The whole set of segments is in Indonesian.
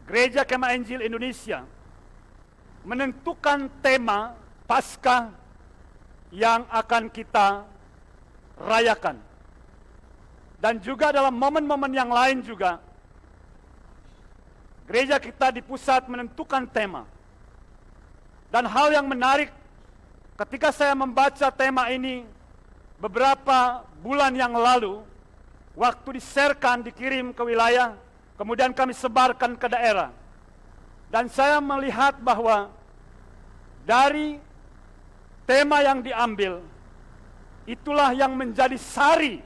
Gereja Kemah Injil Indonesia menentukan tema Paskah yang akan kita rayakan. Dan juga dalam momen-momen yang lain juga, gereja kita di pusat menentukan tema. Dan hal yang menarik, ketika saya membaca tema ini beberapa bulan yang lalu, waktu di-sharekan, dikirim ke wilayah, kemudian kami sebarkan ke daerah. Dan saya melihat bahwa dari tema yang diambil, itulah yang menjadi sari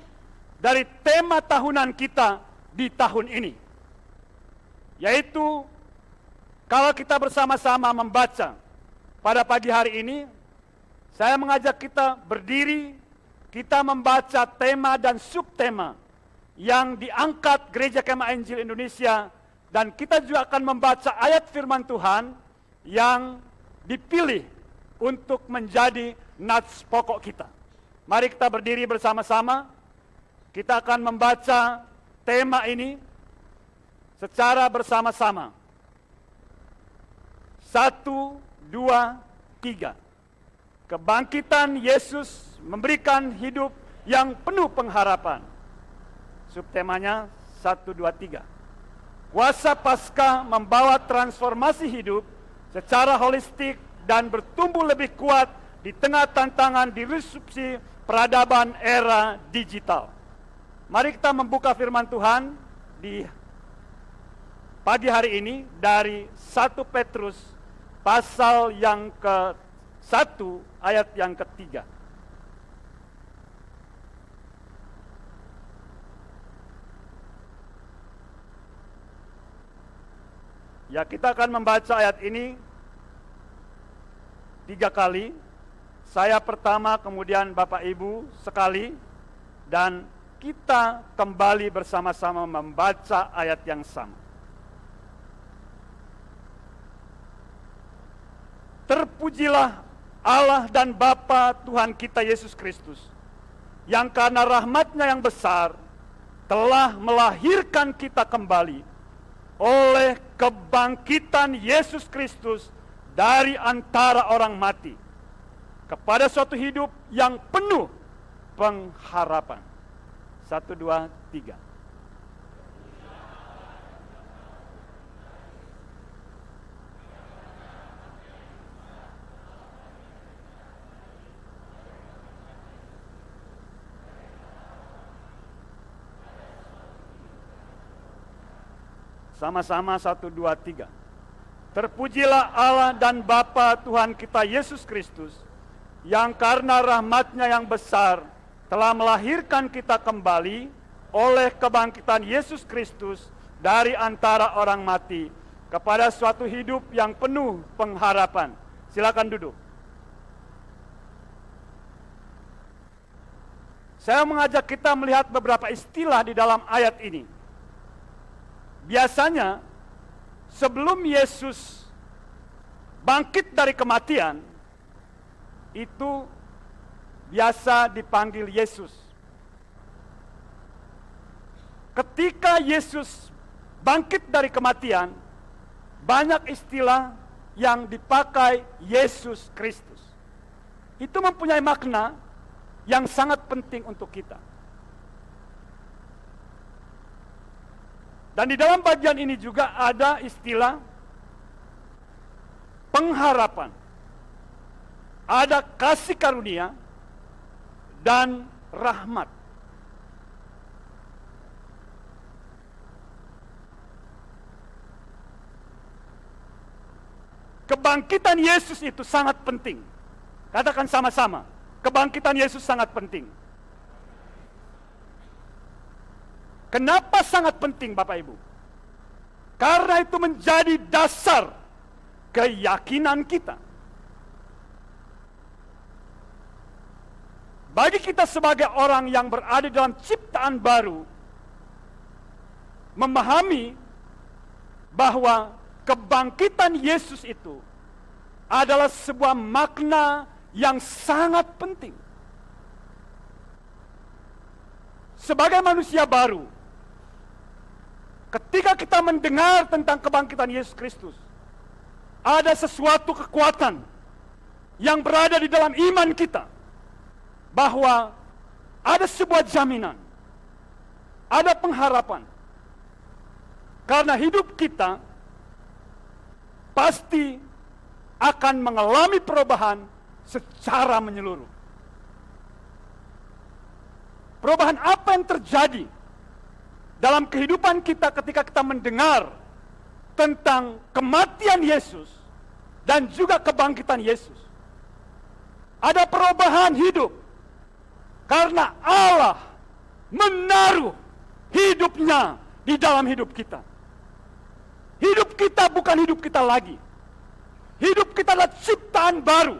dari tema tahunan kita di tahun ini. Yaitu, kalau kita bersama-sama membaca pada pagi hari ini, saya mengajak kita berdiri, kita membaca tema dan subtema yang diangkat Gereja Kemah Injil Indonesia, dan kita juga akan membaca ayat firman Tuhan yang dipilih untuk menjadi nats pokok kita. Mari kita berdiri bersama-sama. Kita akan membaca tema ini secara bersama-sama. 1, 2, 3. Kebangkitan Yesus memberikan hidup yang penuh pengharapan. Subtemanya 1, 2, 3. Kuasa Paskah membawa transformasi hidup secara holistik dan bertumbuh lebih kuat di tengah tantangan disrupsi peradaban era digital. Mari kita membuka firman Tuhan di pagi hari ini dari 1 Petrus pasal yang ke-1 ayat yang ke-3. Ya, kita akan membaca ayat ini 3 kali. Saya pertama, kemudian Bapak Ibu sekali, dan kita kembali bersama-sama membaca ayat yang sama. Terpujilah Allah dan Bapa Tuhan kita Yesus Kristus, yang karena rahmat-Nya yang besar telah melahirkan kita kembali oleh kebangkitan Yesus Kristus dari antara orang mati kepada suatu hidup yang penuh pengharapan. 1, 2, 3. Sama-sama 1, 2, 3. Terpujilah Allah dan Bapa Tuhan kita Yesus Kristus, yang karena rahmat-Nya yang besar telah melahirkan kita kembali oleh kebangkitan Yesus Kristus dari antara orang mati kepada suatu hidup yang penuh pengharapan. Silakan duduk. Saya mengajak kita melihat beberapa istilah di dalam ayat ini. Biasanya sebelum Yesus bangkit dari kematian, itu biasa dipanggil Yesus. Ketika Yesus bangkit dari kematian, banyak istilah yang dipakai Yesus Kristus. Itu mempunyai makna yang sangat penting untuk kita. Dan di dalam bagian ini juga ada istilah pengharapan. Ada kasih karunia dan rahmat. Kebangkitan Yesus itu sangat penting. Katakan sama-sama, kebangkitan Yesus sangat penting. Kenapa sangat penting, Bapak Ibu? Karena itu menjadi dasar keyakinan kita. Bagi kita sebagai orang yang berada dalam ciptaan baru, memahami bahwa kebangkitan Yesus itu adalah sebuah makna yang sangat penting. Sebagai manusia baru, ketika kita mendengar tentang kebangkitan Yesus Kristus, ada sesuatu kekuatan yang berada di dalam iman kita, bahwa ada sebuah jaminan, ada pengharapan. Karena hidup kita pasti akan mengalami perubahan secara menyeluruh. Perubahan apa yang terjadi dalam kehidupan kita ketika kita mendengar tentang kematian Yesus dan juga kebangkitan Yesus? Ada perubahan hidup karena Allah menaruh hidupnya di dalam hidup kita. Hidup kita bukan hidup kita lagi. Hidup kita adalah ciptaan baru.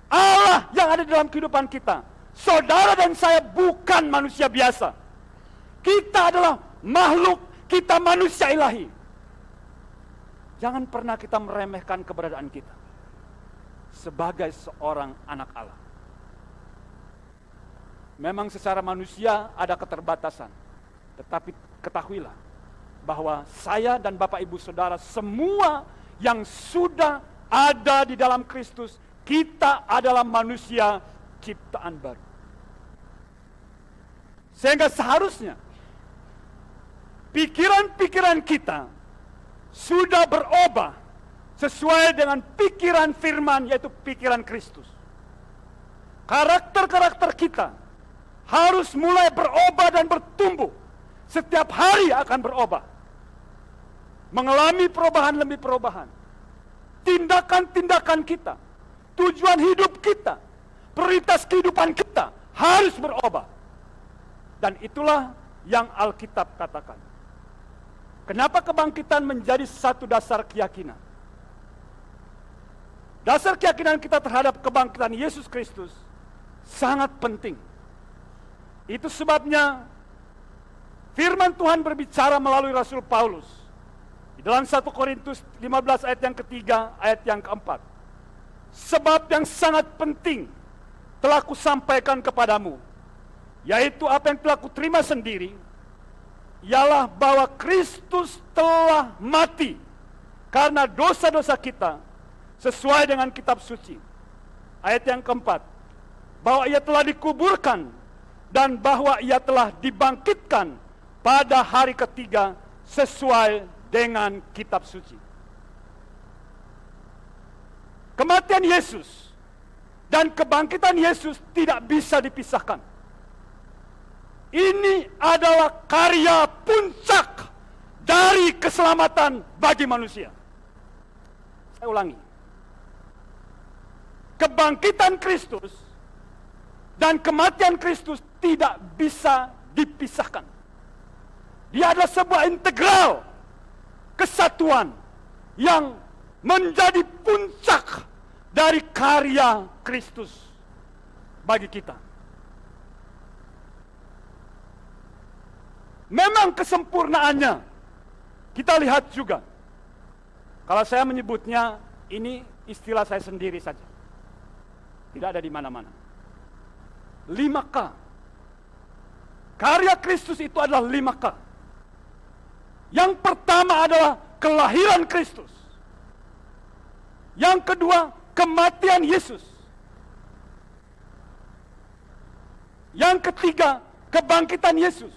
Allah yang ada dalam kehidupan kita. Saudara dan saya bukan manusia biasa. Kita adalah makhluk, kita manusia ilahi. Jangan pernah kita meremehkan keberadaan kita sebagai seorang anak Allah. Memang secara manusia ada keterbatasan, tetapi ketahuilah bahwa saya dan Bapak Ibu Saudara semua yang sudah ada di dalam Kristus, kita adalah manusia ciptaan baru. Sehingga seharusnya pikiran-pikiran kita sudah berubah sesuai dengan pikiran firman, yaitu pikiran Kristus. Karakter-karakter kita harus mulai berubah dan bertumbuh. Setiap hari akan berubah. Mengalami perubahan demi perubahan. Tindakan-tindakan kita, tujuan hidup kita, prioritas kehidupan kita harus berubah. Dan itulah yang Alkitab katakan. Kenapa kebangkitan menjadi satu dasar keyakinan? Dasar keyakinan kita terhadap kebangkitan Yesus Kristus sangat penting. Itu sebabnya firman Tuhan berbicara melalui Rasul Paulus di dalam 1 Korintus 15 ayat yang ketiga, ayat yang keempat. Sebab yang sangat penting telah kusampaikan kepadamu, yaitu apa yang telah kuterima sendiri, ialah bahwa Kristus telah mati karena dosa-dosa kita sesuai dengan kitab suci. Ayat yang keempat, bahwa ia telah dikuburkan dan bahwa ia telah dibangkitkan pada hari ketiga sesuai dengan kitab suci. Kematian Yesus dan kebangkitan Yesus tidak bisa dipisahkan. Ini adalah karya puncak dari keselamatan bagi manusia. Saya ulangi. Kebangkitan Kristus dan kematian Kristus tidak bisa dipisahkan. Dia adalah sebuah integral kesatuan yang menjadi puncak dari karya Kristus bagi kita. Memang kesempurnaannya kita lihat juga. Kalau saya menyebutnya, ini istilah saya sendiri saja. Tidak ada di mana-mana. 5K. Karya Kristus itu adalah 5K. Yang pertama adalah kelahiran Kristus. Yang kedua, kematian Yesus. Yang ketiga, kebangkitan Yesus.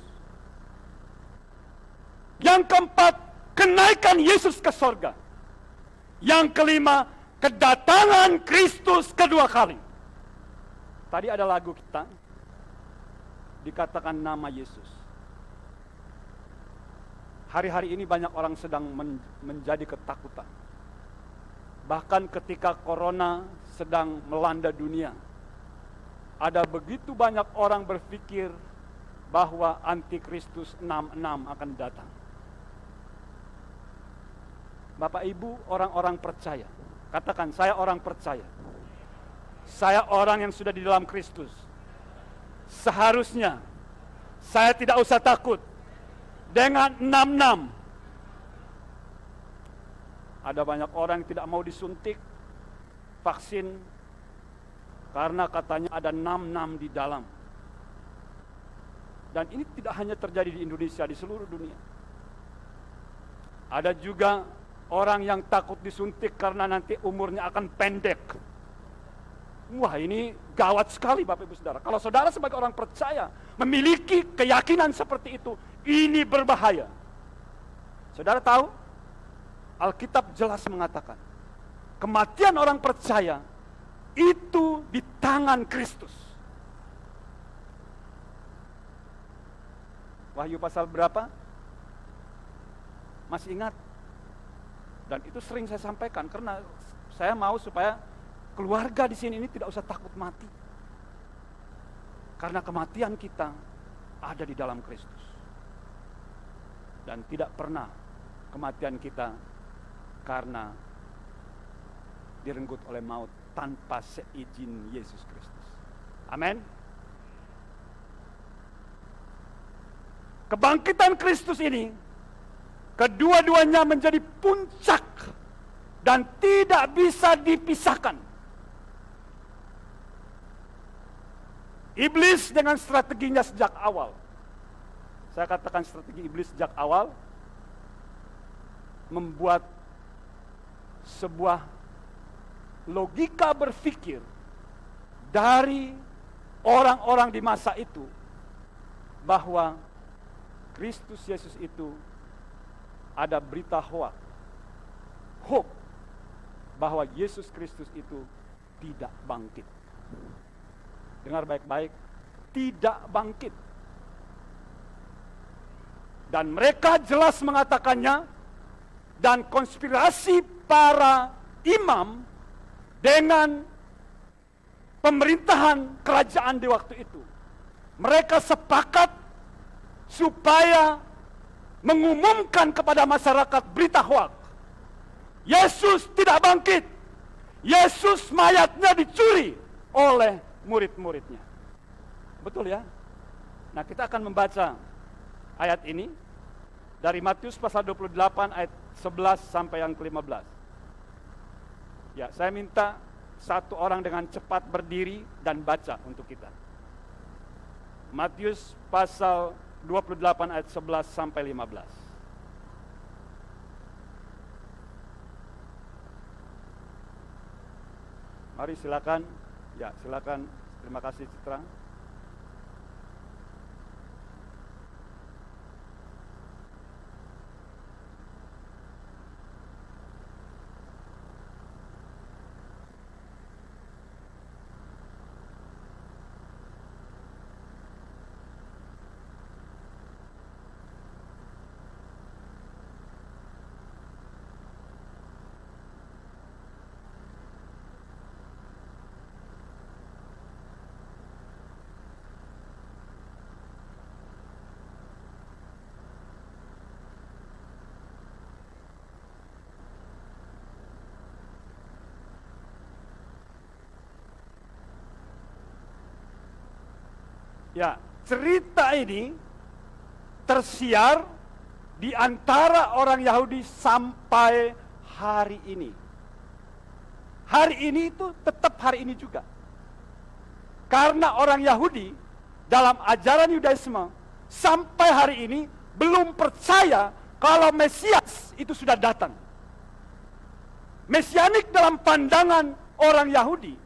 Yang keempat, kenaikan Yesus ke sorga. Yang kelima, kedatangan Kristus kedua kali. Tadi ada lagu kita, dikatakan nama Yesus. Hari-hari ini banyak orang sedang menjadi ketakutan. Bahkan ketika corona sedang melanda dunia, ada begitu banyak orang berpikir bahwa antikristus 66 akan datang. Bapak Ibu, orang-orang percaya. Katakan, saya orang percaya. Saya orang yang sudah di dalam Kristus. Seharusnya saya tidak usah takut dengan 66. Ada banyak orang yang tidak mau disuntik vaksin karena katanya ada 66 di dalam. Dan ini tidak hanya terjadi di Indonesia, di seluruh dunia. Ada juga orang yang takut disuntik karena nanti umurnya akan pendek. Wah, ini gawat sekali Bapak Ibu Saudara. Kalau saudara sebagai orang percaya memiliki keyakinan seperti itu, ini berbahaya. Saudara tahu, Alkitab jelas mengatakan, kematian orang percaya itu di tangan Kristus. Wahyu pasal berapa? Masih ingat? Dan itu sering saya sampaikan karena saya mau supaya keluarga di sini ini tidak usah takut mati. Karena kematian kita ada di dalam Kristus. Dan tidak pernah kematian kita karena direnggut oleh maut tanpa seizin Yesus Kristus. Amin. Kebangkitan Kristus ini, kedua-duanya menjadi puncak dan tidak bisa dipisahkan. Iblis dengan strateginya sejak awal. Saya katakan strategi iblis sejak awal membuat sebuah logika berpikir dari orang-orang di masa itu bahwa Kristus Yesus itu ada berita hoax bahwa Yesus Kristus itu tidak bangkit. Dengar baik-baik, tidak bangkit. Dan mereka jelas mengatakannya, dan konspirasi para imam dengan pemerintahan kerajaan di waktu itu, mereka sepakat supaya mengumumkan kepada masyarakat berita hoax. Yesus tidak bangkit. Yesus mayatnya dicuri oleh murid-muridnya. Betul ya? Nah, kita akan membaca ayat ini dari Matius pasal 28 ayat 11 sampai yang ke-15. Ya, saya minta satu orang dengan cepat berdiri dan baca untuk kita. Matius pasal 28 ayat 11 sampai 15. Mari silakan. Ya, silakan. Terima kasih Citra. Ya, cerita ini tersiar di antara orang Yahudi sampai hari ini. Hari ini itu tetap hari ini juga. Karena orang Yahudi dalam ajaran Yudaisme sampai hari ini belum percaya kalau Mesias itu sudah datang. Mesianik dalam pandangan orang Yahudi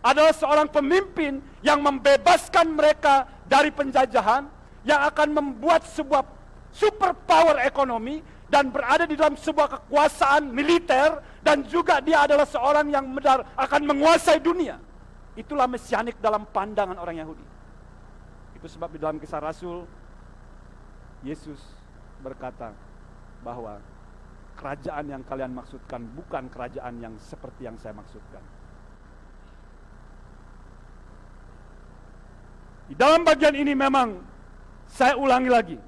adalah seorang pemimpin yang membebaskan mereka dari penjajahan, yang akan membuat sebuah superpower ekonomi dan berada di dalam sebuah kekuasaan militer, dan juga dia adalah seorang yang akan menguasai dunia. Itulah mesianik dalam pandangan orang Yahudi. Itu sebab di dalam Kisah Rasul Yesus berkata bahwa kerajaan yang kalian maksudkan bukan kerajaan yang seperti yang saya maksudkan. Di dalam bagian ini memang saya ulangi lagi,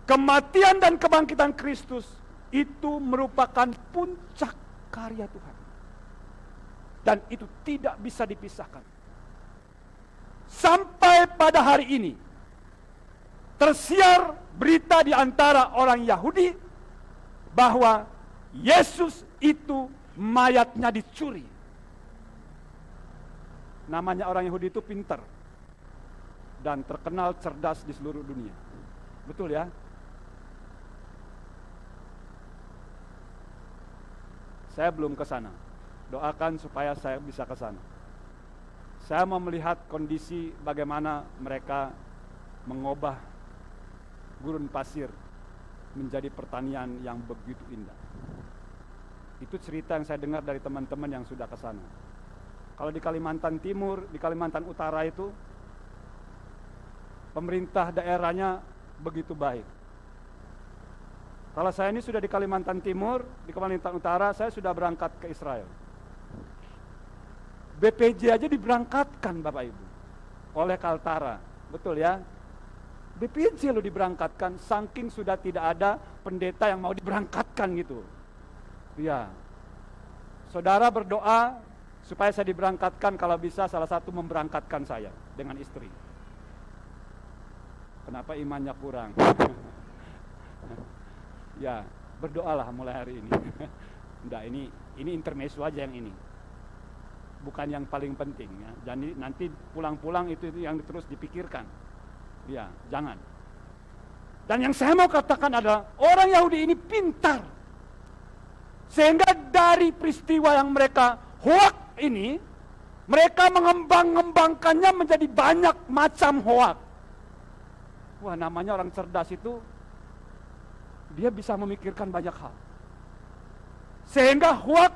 kematian dan kebangkitan Kristus itu merupakan puncak karya Tuhan, dan itu tidak bisa dipisahkan. Sampai pada hari ini tersiar berita di antara orang Yahudi bahwa Yesus itu mayatnya dicuri. Namanya orang Yahudi itu pintar dan terkenal cerdas di seluruh dunia. Betul ya? Saya belum ke sana. Doakan supaya saya bisa ke sana. Saya mau melihat kondisi bagaimana mereka mengubah gurun pasir menjadi pertanian yang begitu indah. Itu cerita yang saya dengar dari teman-teman yang sudah ke sana. Kalau di Kalimantan Timur, di Kalimantan Utara itu, pemerintah daerahnya begitu baik. Kalau saya ini sudah di Kalimantan Timur, di Kalimantan Utara, saya sudah berangkat ke Israel. BPJ aja diberangkatkan Bapak Ibu oleh Kaltara, betul ya? BPJ lo diberangkatkan, saking sudah tidak ada pendeta yang mau diberangkatkan gitu. Ya, saudara berdoa supaya saya diberangkatkan, kalau bisa salah satu memberangkatkan saya dengan istri. Kenapa imannya kurang? Ya, berdoalah mulai hari ini. Enggak, ini intermezzo aja yang ini. Bukan yang paling penting ya. Jadi nanti pulang-pulang itu yang terus dipikirkan. Ya, jangan. Dan yang saya mau katakan adalah orang Yahudi ini pintar. Sehingga dari peristiwa yang mereka hoak ini, mereka mengembangkannya menjadi banyak macam hoak. Wah, namanya orang cerdas itu, dia bisa memikirkan banyak hal. Sehingga hoak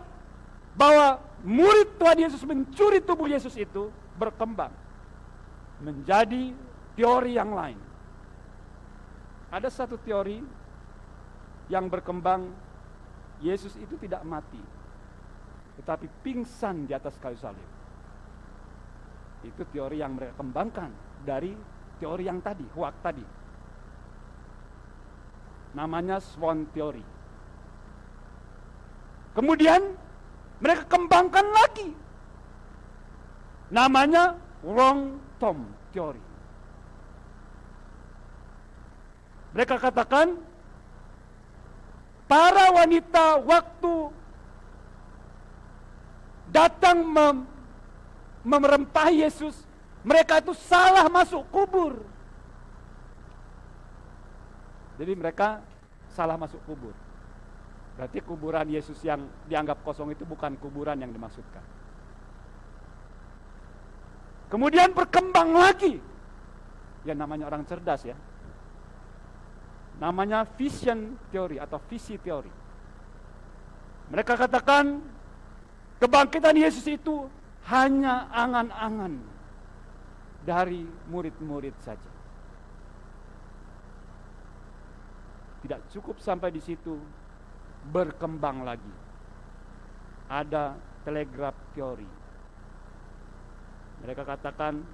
bahwa murid Tuhan Yesus mencuri tubuh Yesus itu berkembang menjadi teori yang lain. Ada satu teori yang berkembang, Yesus itu tidak mati, tetapi pingsan di atas kayu salib. Itu teori yang mereka kembangkan dari teori yang tadi, hoak tadi. Namanya Swan Theory. Kemudian mereka kembangkan lagi, namanya Wrong Tomb Theory. Mereka katakan para wanita waktu datang merempahi Yesus, mereka itu salah masuk kubur. Jadi mereka salah masuk kubur. Berarti kuburan Yesus yang dianggap kosong itu bukan kuburan yang dimaksudkan. Kemudian berkembang lagi. Ya namanya orang cerdas ya. Namanya vision theory atau visi teori. Mereka katakan kebangkitan Yesus itu hanya angan-angan dari murid-murid saja. Tidak cukup sampai di situ, berkembang lagi. Ada telegraph teori. Mereka katakan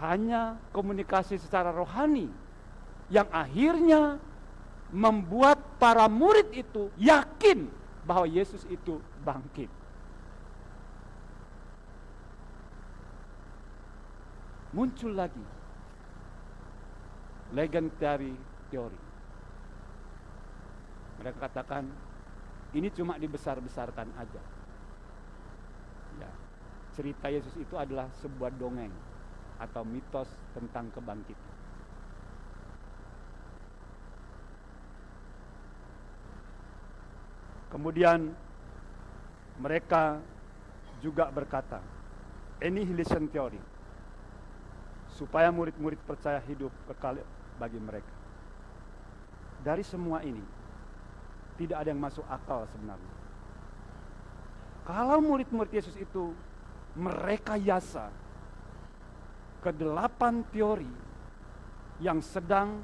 hanya komunikasi secara rohani yang akhirnya membuat para murid itu yakin bahwa Yesus itu bangkit. Muncul lagi legendary teori. Mereka katakan ini cuma dibesar-besarkan aja. Ya, cerita Yesus itu adalah sebuah dongeng atau mitos tentang kebangkitan. Kemudian mereka juga berkata, annihilation theory, supaya murid-murid percaya hidup kekal bagi mereka. Dari semua ini tidak ada yang masuk akal sebenarnya. Kalau murid-murid Yesus itu merekayasa ke-8 teori yang sedang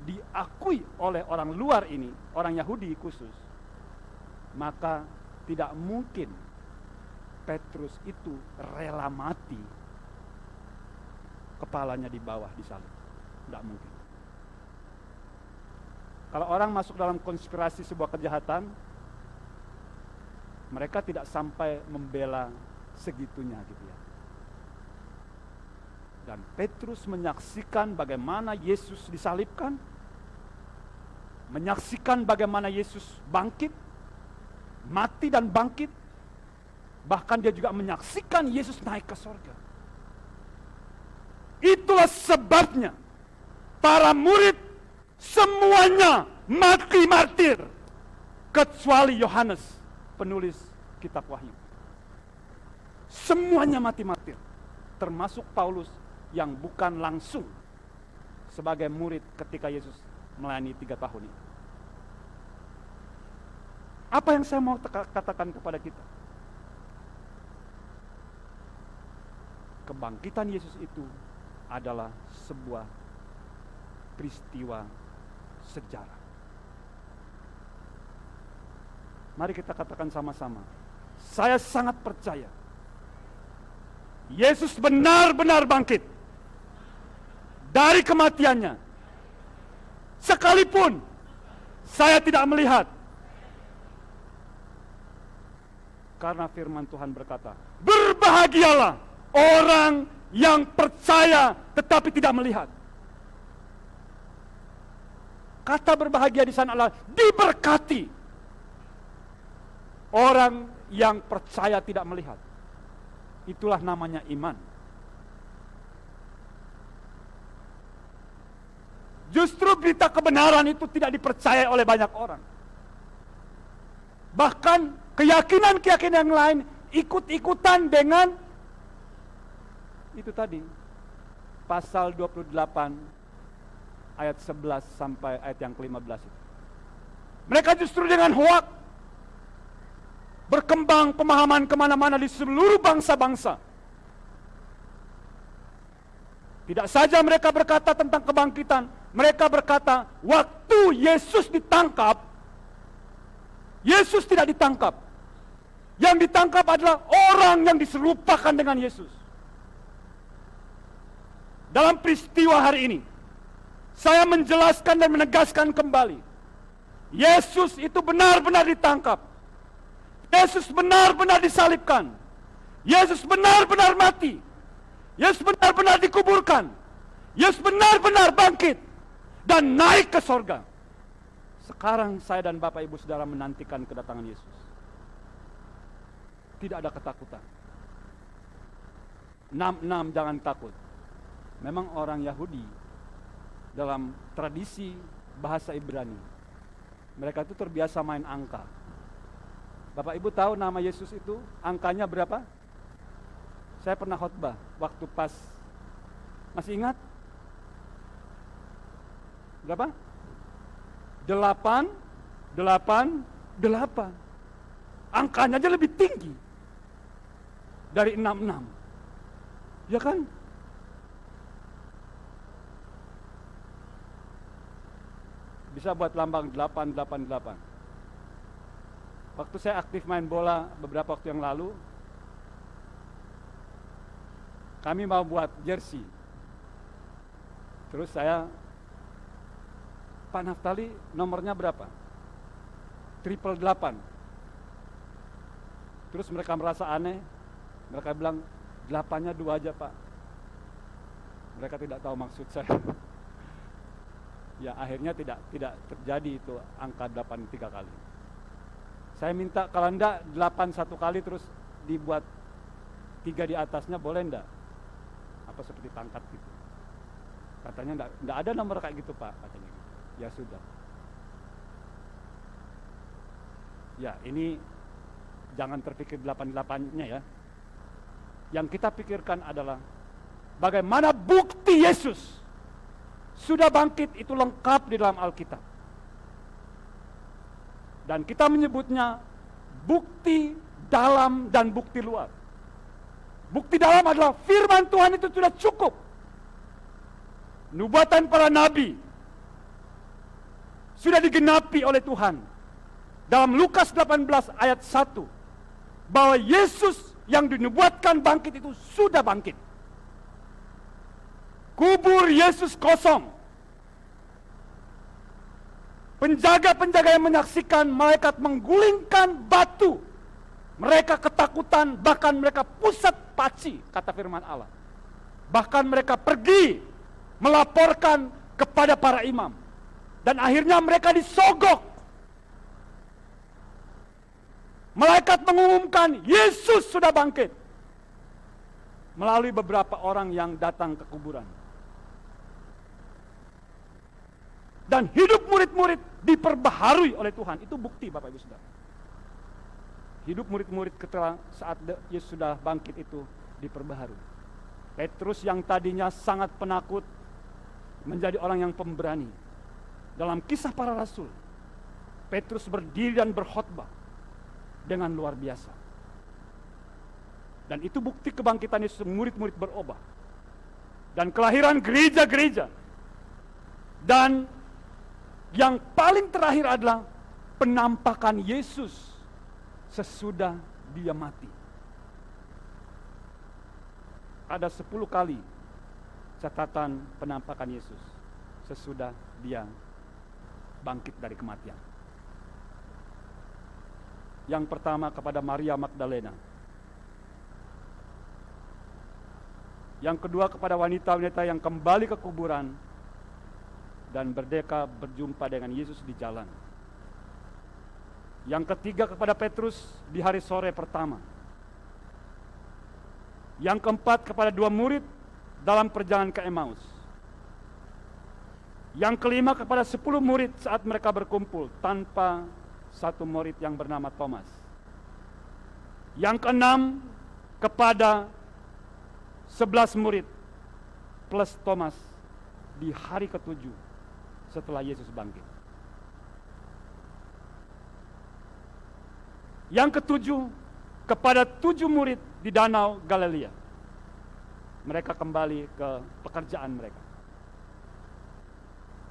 diakui oleh orang luar ini, orang Yahudi khusus, maka tidak mungkin Petrus itu rela mati kepalanya di bawah disalib. Tidak mungkin. Kalau orang masuk dalam konspirasi sebuah kejahatan, mereka tidak sampai membela segitunya gitu ya. Dan Petrus menyaksikan bagaimana Yesus disalibkan, menyaksikan bagaimana Yesus bangkit, mati dan bangkit. Bahkan dia juga menyaksikan Yesus naik ke surga. Itulah sebabnya para murid semuanya mati martir kecuali Yohanes, penulis kitab Wahyu. Semuanya mati martir, termasuk Paulus yang bukan langsung sebagai murid ketika Yesus melayani 3 tahun itu. Apa yang saya mau katakan kepada kita? Kebangkitan Yesus itu adalah sebuah peristiwa sejarah. Mari kita katakan sama-sama, saya sangat percaya Yesus benar-benar bangkit dari kematiannya. Sekalipun saya tidak melihat. Karena firman Tuhan berkata, berbahagialah orang yang percaya tetapi tidak melihat. Kata berbahagia di sana adalah diberkati orang yang percaya tidak melihat. Itulah namanya iman. Justru berita kebenaran itu tidak dipercaya oleh banyak orang. Bahkan keyakinan-keyakinan yang lain ikut-ikutan dengan itu tadi. Pasal 28 ayat 11 sampai ayat yang ke-15 itu. Mereka justru dengan hoak berkembang pemahaman kemana-mana di seluruh bangsa-bangsa. Tidak saja mereka berkata tentang kebangkitan, mereka berkata waktu Yesus ditangkap, Yesus tidak ditangkap. Yang ditangkap adalah orang yang diserupakan dengan Yesus. Dalam peristiwa hari ini, saya menjelaskan dan menegaskan kembali, Yesus itu benar-benar ditangkap. Yesus benar-benar disalibkan. Yesus benar-benar mati. Yesus benar-benar dikuburkan. Yesus benar-benar bangkit dan naik ke sorga. Sekarang saya dan Bapak Ibu Saudara menantikan kedatangan Yesus. Tidak ada ketakutan. 6 jangan takut. Memang orang Yahudi dalam tradisi bahasa Ibrani, mereka itu terbiasa main angka. Bapak Ibu tahu nama Yesus itu angkanya berapa? Saya pernah khotbah waktu pas, masih ingat? Berapa? 8, 8, 8. Angkanya aja lebih tinggi dari 66. Ya kan? Bisa buat lambang 888. Waktu saya aktif main bola beberapa waktu yang lalu, kami mau buat jersey. Terus saya, Pak Naftali nomornya berapa? 888. Terus mereka merasa aneh, mereka bilang 8-nya 2 aja Pak. Mereka tidak tahu maksud saya. Ya akhirnya tidak terjadi itu angka 8 3 kali. Saya minta kalau enggak 8 1 kali terus dibuat 3 di atasnya, boleh enggak? Apa seperti tangkat gitu. Katanya enggak ada nomor kayak gitu Pak, katanya gitu. Ya sudah. Ya ini jangan terpikir 88-nya ya. Yang kita pikirkan adalah bagaimana bukti Yesus sudah bangkit itu lengkap di dalam Alkitab. Dan kita menyebutnya bukti dalam dan bukti luar. Bukti dalam adalah firman Tuhan itu sudah cukup. Nubuatan para nabi sudah digenapi oleh Tuhan. Dalam Lukas 18 ayat 1, bahwa Yesus yang dinubuatkan bangkit itu sudah bangkit. Kubur Yesus kosong. Penjaga-penjaga yang menyaksikan malaikat menggulingkan batu. Mereka ketakutan, bahkan mereka pusat paci, kata firman Allah. Bahkan mereka pergi melaporkan kepada para imam. Dan akhirnya mereka disogok. Malaikat mengumumkan Yesus sudah bangkit. Melalui beberapa orang yang datang ke kuburan. dan hidup murid-murid diperbaharui oleh Tuhan. Itu bukti Bapak Ibu Saudara. Hidup murid-murid ketika saat Yesus sudah bangkit itu diperbaharui. Petrus yang tadinya sangat penakut menjadi orang yang pemberani. Dalam Kisah Para Rasul, Petrus berdiri dan berkhotbah dengan luar biasa. Dan itu bukti kebangkitan Yesus, murid-murid berubah. Dan kelahiran gereja-gereja. Dan yang paling terakhir adalah penampakan Yesus sesudah dia mati. Ada 10 kali catatan penampakan Yesus sesudah dia bangkit dari kematian. Yang pertama kepada Maria Magdalena. Yang kedua kepada wanita-wanita yang kembali ke kuburan dan berdeka berjumpa dengan Yesus di jalan. Yang ketiga kepada Petrus di hari sore pertama. Yang keempat kepada 2 murid dalam perjalanan ke Emmaus. Yang kelima kepada 10 murid saat mereka berkumpul tanpa satu murid yang bernama Thomas. Yang keenam kepada 11 murid plus Thomas di hari ke-7 setelah Yesus bangkit. Yang ke-7 kepada 7 murid di Danau Galilea. Mereka kembali ke pekerjaan mereka.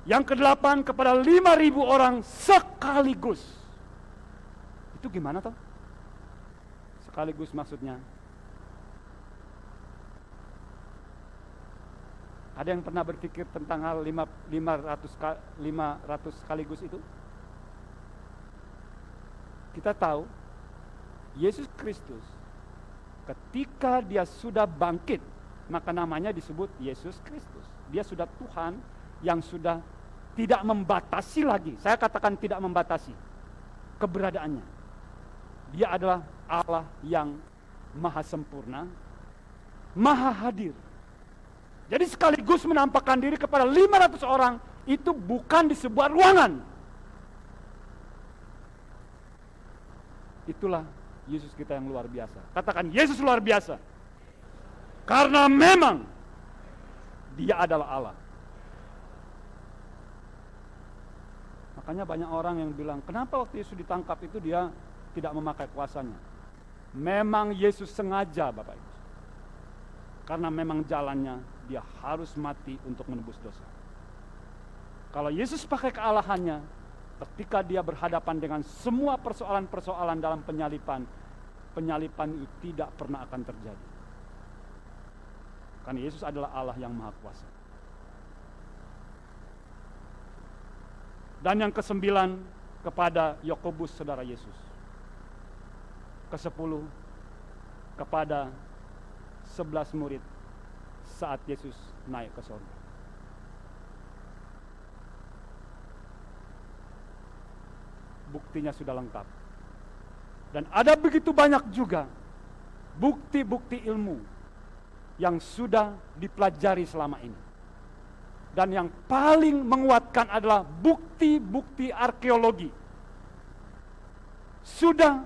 Yang ke-8 kepada 5.000 orang sekaligus. Itu gimana toh? Sekaligus maksudnya. Ada yang pernah berpikir tentang hal 500 sekaligus itu? Kita tahu Yesus Kristus ketika dia sudah bangkit, maka namanya disebut Yesus Kristus. Dia sudah Tuhan yang sudah tidak membatasi lagi. Saya katakan tidak membatasi keberadaannya. Dia adalah Allah yang maha sempurna, maha hadir. Jadi sekaligus menampakkan diri kepada 500 orang itu bukan di sebuah ruangan. Itulah Yesus kita yang luar biasa. Katakan Yesus luar biasa. Karena memang dia adalah Allah. Makanya banyak orang yang bilang, kenapa waktu Yesus ditangkap itu dia tidak memakai kuasanya? Memang Yesus sengaja Bapak Ibu. Karena memang jalannya dia harus mati untuk menebus dosa. Kalau Yesus pakai kealahannya, ketika dia berhadapan dengan semua persoalan-persoalan dalam penyalipan itu tidak pernah akan terjadi. Karena Yesus adalah Allah yang maha kuasa. Dan yang ke-9 kepada Yakobus saudara Yesus. Ke-10 kepada 11 murid saat Yesus naik ke surga. Buktinya sudah lengkap. Dan ada begitu banyak juga bukti-bukti ilmu yang sudah dipelajari selama ini. Dan yang paling menguatkan adalah bukti-bukti arkeologi. Sudah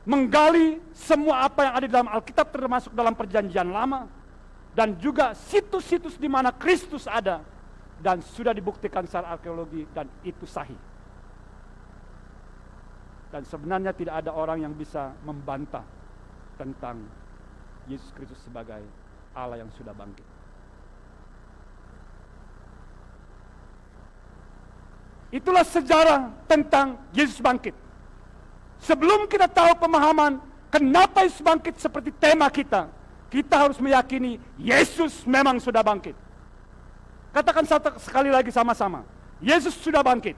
menggali semua apa yang ada di dalam Alkitab termasuk dalam Perjanjian Lama dan juga situs-situs di mana Kristus ada dan sudah dibuktikan secara arkeologi dan itu sahih. Dan sebenarnya tidak ada orang yang bisa membantah tentang Yesus Kristus sebagai Allah yang sudah bangkit. Itulah sejarah tentang Yesus bangkit. Sebelum kita tahu pemahaman kenapa Yesus bangkit seperti tema kita harus meyakini Yesus memang sudah bangkit. Katakan sekali lagi sama-sama. Yesus sudah bangkit.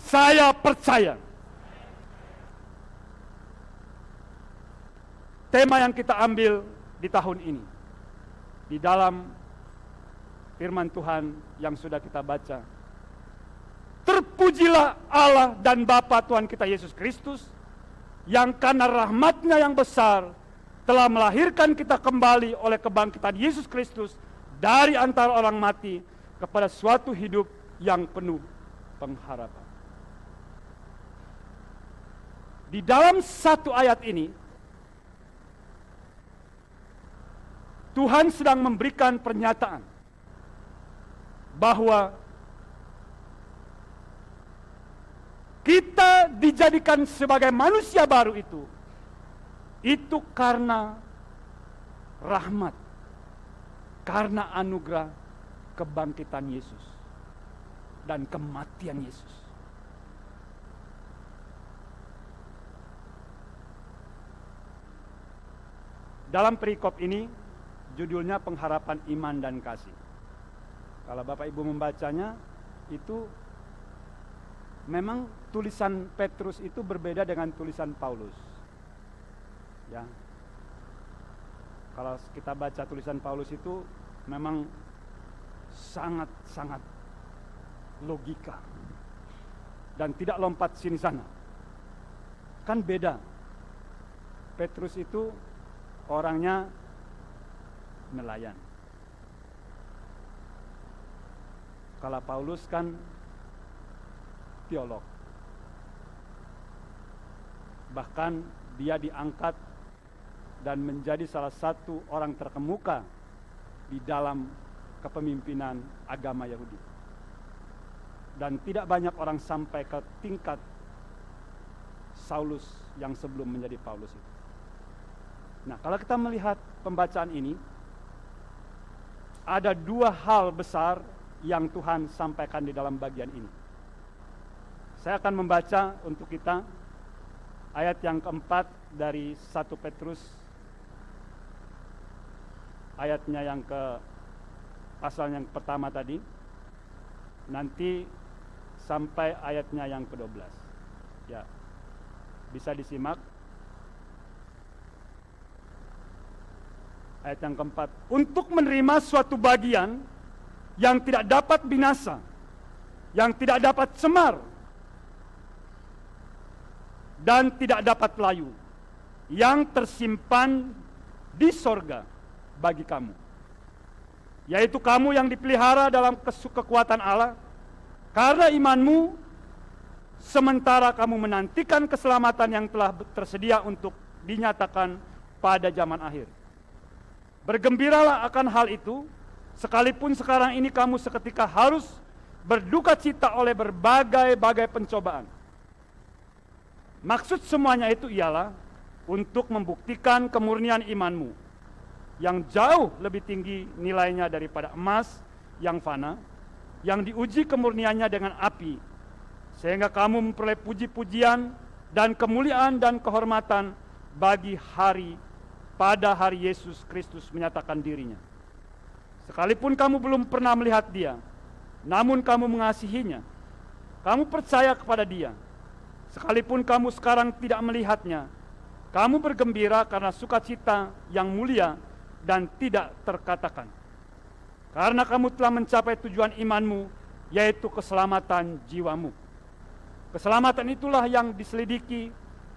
Saya percaya. Tema yang kita ambil di tahun ini, di dalam firman Tuhan yang sudah kita baca, terpujilah Allah dan Bapa Tuhan kita Yesus Kristus, yang karena rahmat-Nya yang besar telah melahirkan kita kembali oleh kebangkitan Yesus Kristus dari antara orang mati kepada suatu hidup yang penuh pengharapan. Di dalam satu ayat ini, Tuhan sedang memberikan pernyataan bahwa kita dijadikan sebagai manusia baru itu karena rahmat, karena anugerah kebangkitan Yesus dan kematian Yesus. Dalam perikop ini, judulnya pengharapan iman dan kasih. Kalau Bapak Ibu membacanya, itu memang tulisan Petrus itu berbeda dengan tulisan Paulus. Ya. Kalau kita baca tulisan Paulus itu memang sangat-sangat logika dan tidak lompat sini sana. Kan beda. Petrus itu orangnya nelayan. Kalau Paulus kan teolog. Bahkan dia diangkat dan menjadi salah satu orang terkemuka di dalam kepemimpinan agama Yahudi. Dan tidak banyak orang sampai ke tingkat Saulus yang sebelum menjadi Paulus itu. Nah, kalau kita melihat pembacaan ini, ada dua hal besar yang Tuhan sampaikan di dalam bagian ini. Saya akan membaca untuk kita ayat yang keempat dari 1 Petrus, ayatnya yang ke pasal yang pertama tadi, nanti sampai ayatnya yang ke-12. Ya, bisa disimak. Ayat yang keempat, untuk menerima suatu bagian yang tidak dapat binasa, yang tidak dapat cemar, dan tidak dapat layu, yang tersimpan di sorga bagi kamu, yaitu kamu yang dipelihara dalam kekuatan Allah, karena imanmu, sementara kamu menantikan keselamatan yang telah tersedia untuk dinyatakan pada zaman akhir. Bergembiralah akan hal itu, sekalipun sekarang ini kamu seketika harus berduka cita oleh berbagai-bagai pencobaan. Maksud semuanya itu ialah untuk membuktikan kemurnian imanmu, yang jauh lebih tinggi nilainya daripada emas yang fana, yang diuji kemurniannya dengan api, sehingga kamu memperoleh puji-pujian dan kemuliaan dan kehormatan bagi pada hari Yesus Kristus menyatakan dirinya. Sekalipun kamu belum pernah melihat dia, namun kamu mengasihinya, kamu percaya kepada dia. Sekalipun kamu sekarang tidak melihatnya, kamu bergembira karena sukacita yang mulia dan tidak terkatakan. Karena kamu telah mencapai tujuan imanmu, yaitu keselamatan jiwamu. Keselamatan itulah yang diselidiki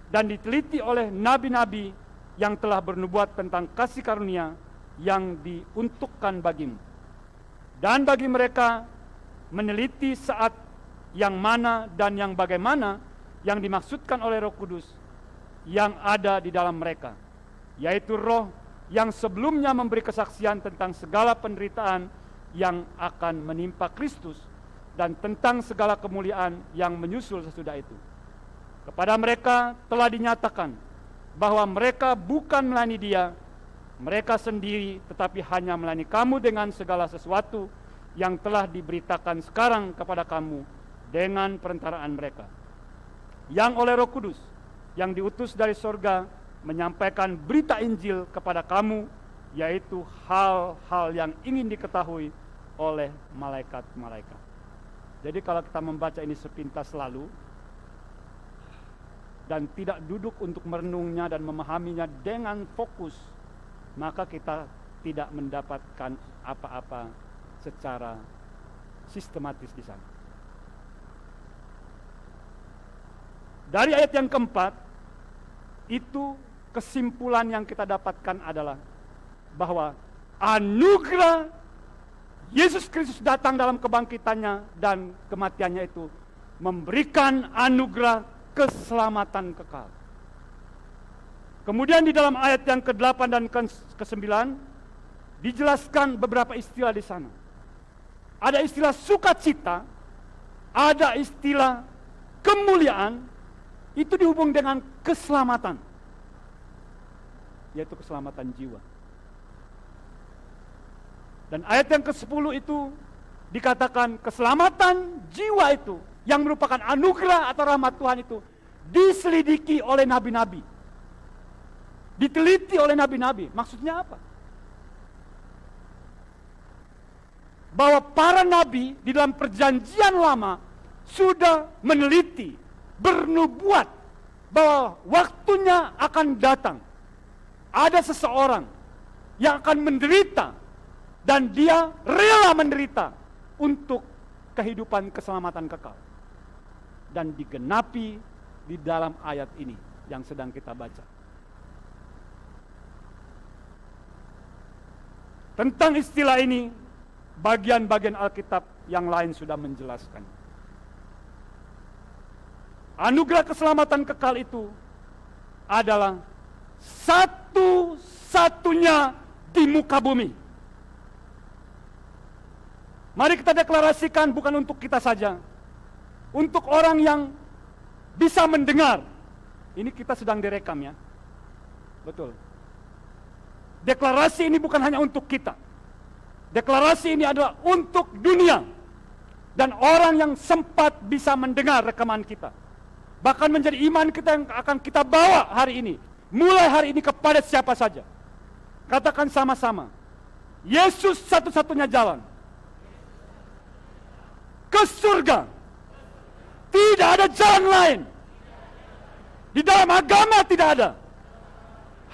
dan diteliti oleh nabi-nabi yang telah bernubuat tentang kasih karunia yang diuntukkan bagimu. Dan bagi mereka meneliti saat yang mana dan yang bagaimana yang dimaksudkan oleh Roh Kudus yang ada di dalam mereka, yaitu Roh yang sebelumnya memberi kesaksian tentang segala penderitaan yang akan menimpa Kristus dan tentang segala kemuliaan yang menyusul sesudah itu. Kepada mereka telah dinyatakan bahwa mereka bukan melayani dia, mereka sendiri, tetapi hanya melayani kamu dengan segala sesuatu yang telah diberitakan sekarang kepada kamu dengan perantaraan mereka, yang oleh Roh Kudus yang diutus dari sorga menyampaikan berita Injil kepada kamu, yaitu hal-hal yang ingin diketahui oleh malaikat-malaikat. Jadi kalau kita membaca ini sepintas lalu dan tidak duduk untuk merenungnya dan memahaminya dengan fokus, maka kita tidak mendapatkan apa-apa secara sistematis di sana. Dari ayat yang keempat, itu kesimpulan yang kita dapatkan adalah bahwa anugerah Yesus Kristus datang dalam kebangkitannya dan kematiannya itu memberikan anugerah keselamatan kekal. Kemudian di dalam ayat yang ke-8 dan ke-9 dijelaskan beberapa istilah di sana. Ada istilah sukacita, ada istilah kemuliaan, itu dihubung dengan keselamatan, yaitu keselamatan jiwa. Dan ayat yang ke-10 itu dikatakan keselamatan jiwa itu yang merupakan anugerah atau rahmat Tuhan itu diselidiki oleh nabi-nabi, diteliti oleh nabi-nabi. Maksudnya apa? Bahwa para nabi di dalam perjanjian lama sudah meneliti, bernubuat bahwa waktunya akan datang, ada seseorang yang akan menderita dan dia rela menderita untuk kehidupan keselamatan kekal. Dan digenapi di dalam ayat ini yang sedang kita baca. Tentang istilah ini, bagian-bagian Alkitab yang lain sudah menjelaskan. Anugerah keselamatan kekal itu adalah satu-satunya di muka bumi. Mari kita deklarasikan bukan untuk kita saja, untuk orang yang bisa mendengar. Ini kita sedang direkam ya. Betul. Deklarasi ini bukan hanya untuk kita. Deklarasi ini adalah untuk dunia dan orang yang sempat bisa mendengar rekaman kita. Bahkan menjadi iman kita yang akan kita bawa hari ini, mulai hari ini kepada siapa saja. Katakan sama-sama, Yesus satu-satunya jalan ke surga. Tidak ada jalan lain. Di dalam agama tidak ada.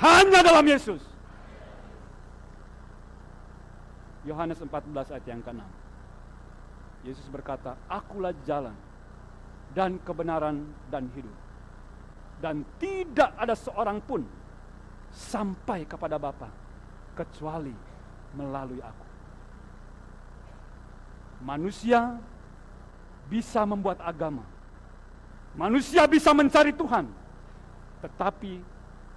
Hanya dalam Yesus. Yohanes 14 ayat yang ke-6. Yesus berkata, "Akulah jalan dan kebenaran dan hidup. Dan tidak ada seorang pun sampai kepada Bapa kecuali melalui aku." Manusia bisa membuat agama. Manusia bisa mencari Tuhan. Tetapi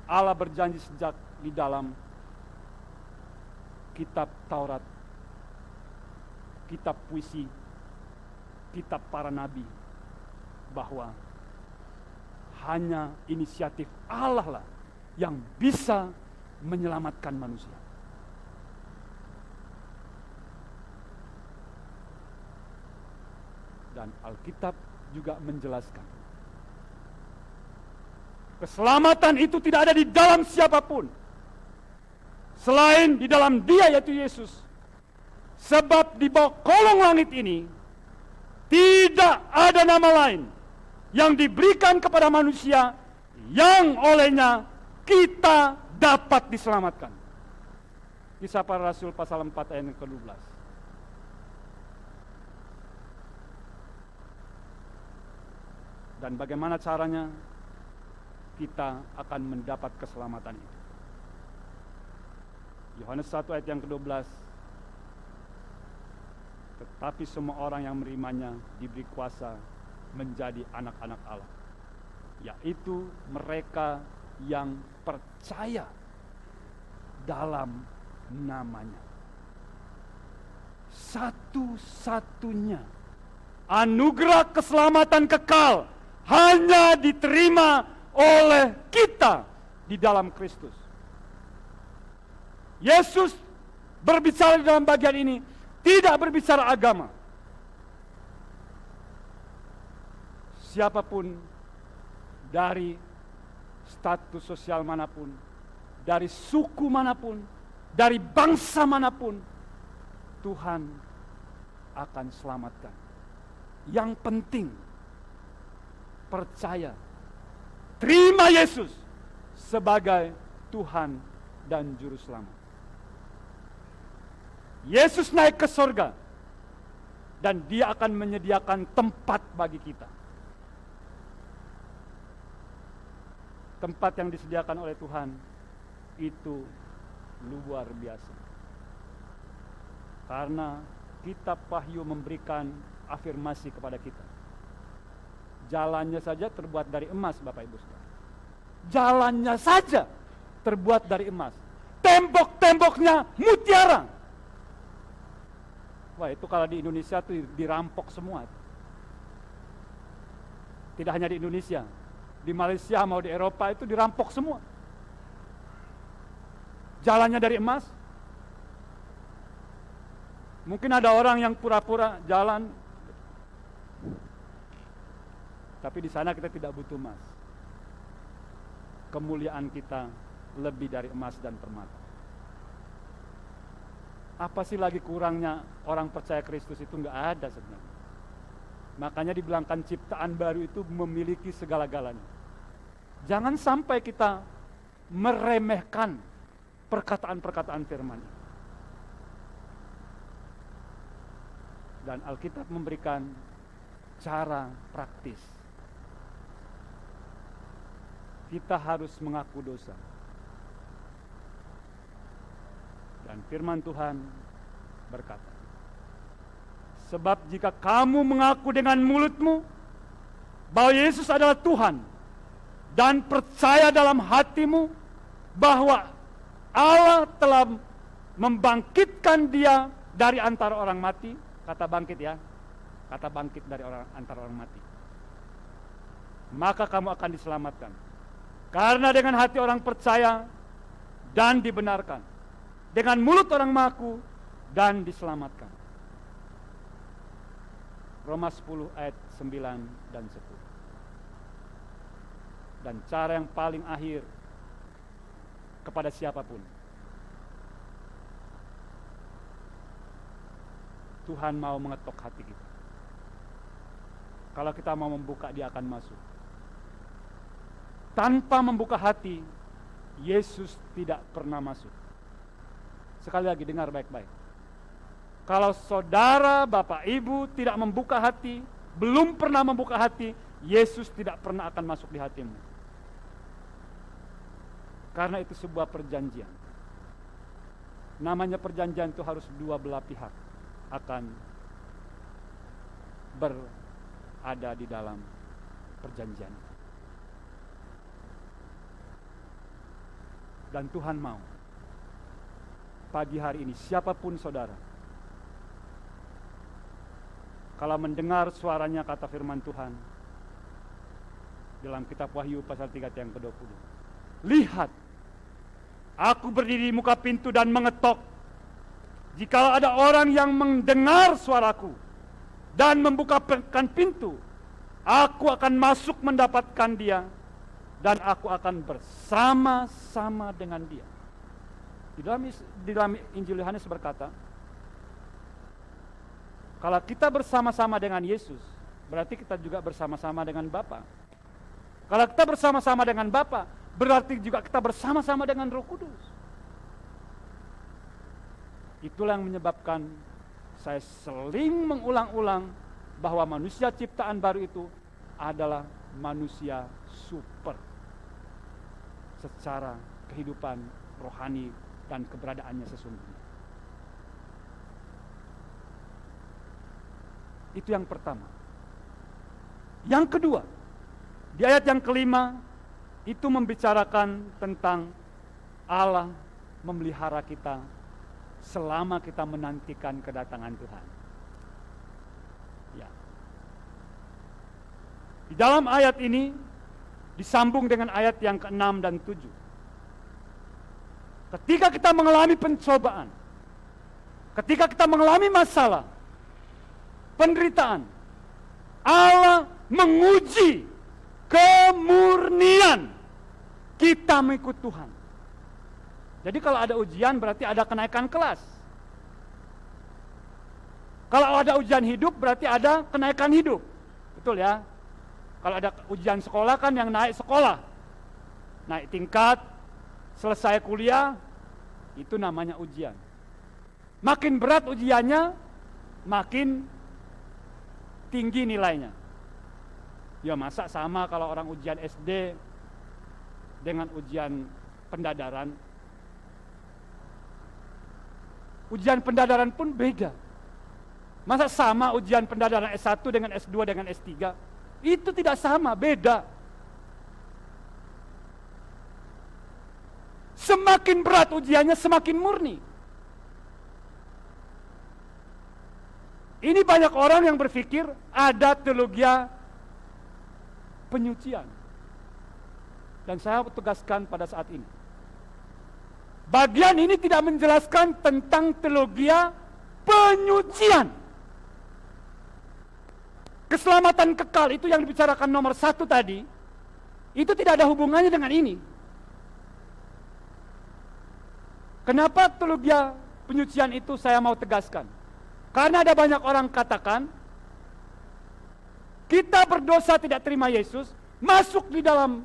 Allah berjanji sejak di dalam kitab Taurat, kitab puisi, kitab para nabi, bahwa hanya inisiatif Allah lah yang bisa menyelamatkan manusia. Dan Alkitab juga menjelaskan, keselamatan itu tidak ada di dalam siapapun selain di dalam Dia, yaitu Yesus. Sebab di bawah kolong langit ini tidak ada nama lain yang diberikan kepada manusia yang olehnya kita dapat diselamatkan. Kisah Para Rasul pasal 4 ayat yang ke-12. Dan bagaimana caranya kita akan mendapat keselamatan itu? Yohanes 1 ayat yang ke-12. Tetapi semua orang yang menerimanya diberi kuasa menjadi anak-anak Allah, yaitu mereka yang percaya dalam namanya. Satu-satunya anugerah keselamatan kekal hanya diterima oleh kita di dalam Kristus. Yesus berbicara dalam bagian ini tidak berbicara agama. Siapapun dari status sosial manapun, dari suku manapun, dari bangsa manapun, Tuhan akan selamatkan. Yang penting percaya, terima Yesus sebagai Tuhan dan Juru Selamat. Yesus naik ke surga dan Dia akan menyediakan tempat bagi kita. Tempat yang disediakan oleh Tuhan itu luar biasa. Karena kitab Wahyu memberikan afirmasi kepada kita. Jalannya saja terbuat dari emas, Bapak Ibu Saudara. Jalannya saja terbuat dari emas. Tembok-temboknya mutiara. Wah, itu kalau di Indonesia tuh dirampok semua. Tidak hanya di Indonesia, di Malaysia mau di Eropa itu dirampok semua. Jalannya dari emas. Mungkin ada orang yang pura-pura jalan, tapi di sana kita tidak butuh emas. Kemuliaan kita lebih dari emas dan permata. Apa sih lagi kurangnya orang percaya Kristus itu? Nggak ada sebenarnya. Makanya dibilangkan ciptaan baru itu memiliki segala-galanya. Jangan sampai kita meremehkan perkataan-perkataan firman. Dan Alkitab memberikan cara praktis. Kita harus mengaku dosa. Dan firman Tuhan berkata, sebab jika kamu mengaku dengan mulutmu bahwa Yesus adalah Tuhan dan percaya dalam hatimu bahwa Allah telah membangkitkan dia dari antara orang mati, kata bangkit ya, kata bangkit dari antara orang mati, maka kamu akan diselamatkan. Karena dengan hati orang percaya dan dibenarkan, dengan mulut orang mengaku dan diselamatkan. Roma 10 ayat 9 dan 10. Dan cara yang paling akhir kepada siapapun, Tuhan mau mengetok hati kita. Kalau kita mau membuka, dia akan masuk. Tanpa membuka hati, Yesus tidak pernah masuk. Sekali lagi, dengar baik-baik. Kalau saudara, Bapak, Ibu tidak membuka hati, belum pernah membuka hati, Yesus tidak pernah akan masuk di hatimu. Karena itu sebuah perjanjian. Namanya perjanjian itu harus dua belah pihak akan berada di dalam perjanjian. Dan Tuhan mau pagi hari ini siapapun saudara, kalau mendengar suaranya, kata firman Tuhan dalam kitab Wahyu pasal 3 yang ke-20. Lihat, aku berdiri di muka pintu dan mengetok. Jikalau ada orang yang mendengar suaraku dan membukakan pintu, aku akan masuk mendapatkan dia dan aku akan bersama-sama dengan dia. Di dalam Injil Yohanes berkata, kalau kita bersama-sama dengan Yesus, berarti kita juga bersama-sama dengan Bapa. Kalau kita bersama-sama dengan Bapa, berarti juga kita bersama-sama dengan Roh Kudus. Itulah yang menyebabkan saya sering mengulang-ulang bahwa manusia ciptaan baru itu adalah manusia super secara kehidupan rohani dan keberadaannya sesungguhnya. Itu yang pertama. Yang kedua, di ayat yang kelima, itu membicarakan tentang Allah memelihara kita selama kita menantikan kedatangan Tuhan. Ya. Di dalam ayat ini disambung dengan ayat yang ke-6 dan 7. Ketika kita mengalami pencobaan, ketika kita mengalami masalah, penderitaan, Allah menguji kemurnian kita mengikut Tuhan. Jadi kalau ada ujian berarti ada kenaikan kelas. Kalau ada ujian hidup berarti ada kenaikan hidup. Betul ya? Kalau ada ujian sekolah kan yang naik sekolah, naik tingkat, selesai kuliah, itu namanya ujian. Makin berat ujiannya, makin tinggi nilainya. Ya masa sama kalau orang ujian SD dengan ujian pendadaran. Ujian pendadaran pun beda. Masa sama ujian pendadaran S1 dengan S2 dengan S3? Itu tidak sama, beda. Semakin berat ujiannya, semakin murni. Ini banyak orang yang berpikir ada teologi penyucian. Dan saya tegaskan pada saat ini, bagian ini tidak menjelaskan tentang teologi penyucian. Keselamatan kekal itu yang dibicarakan nomor 1 tadi, itu tidak ada hubungannya dengan ini. Kenapa teologi penyucian itu saya mau tegaskan? Karena ada banyak orang katakan, kita berdosa tidak terima Yesus, masuk di dalam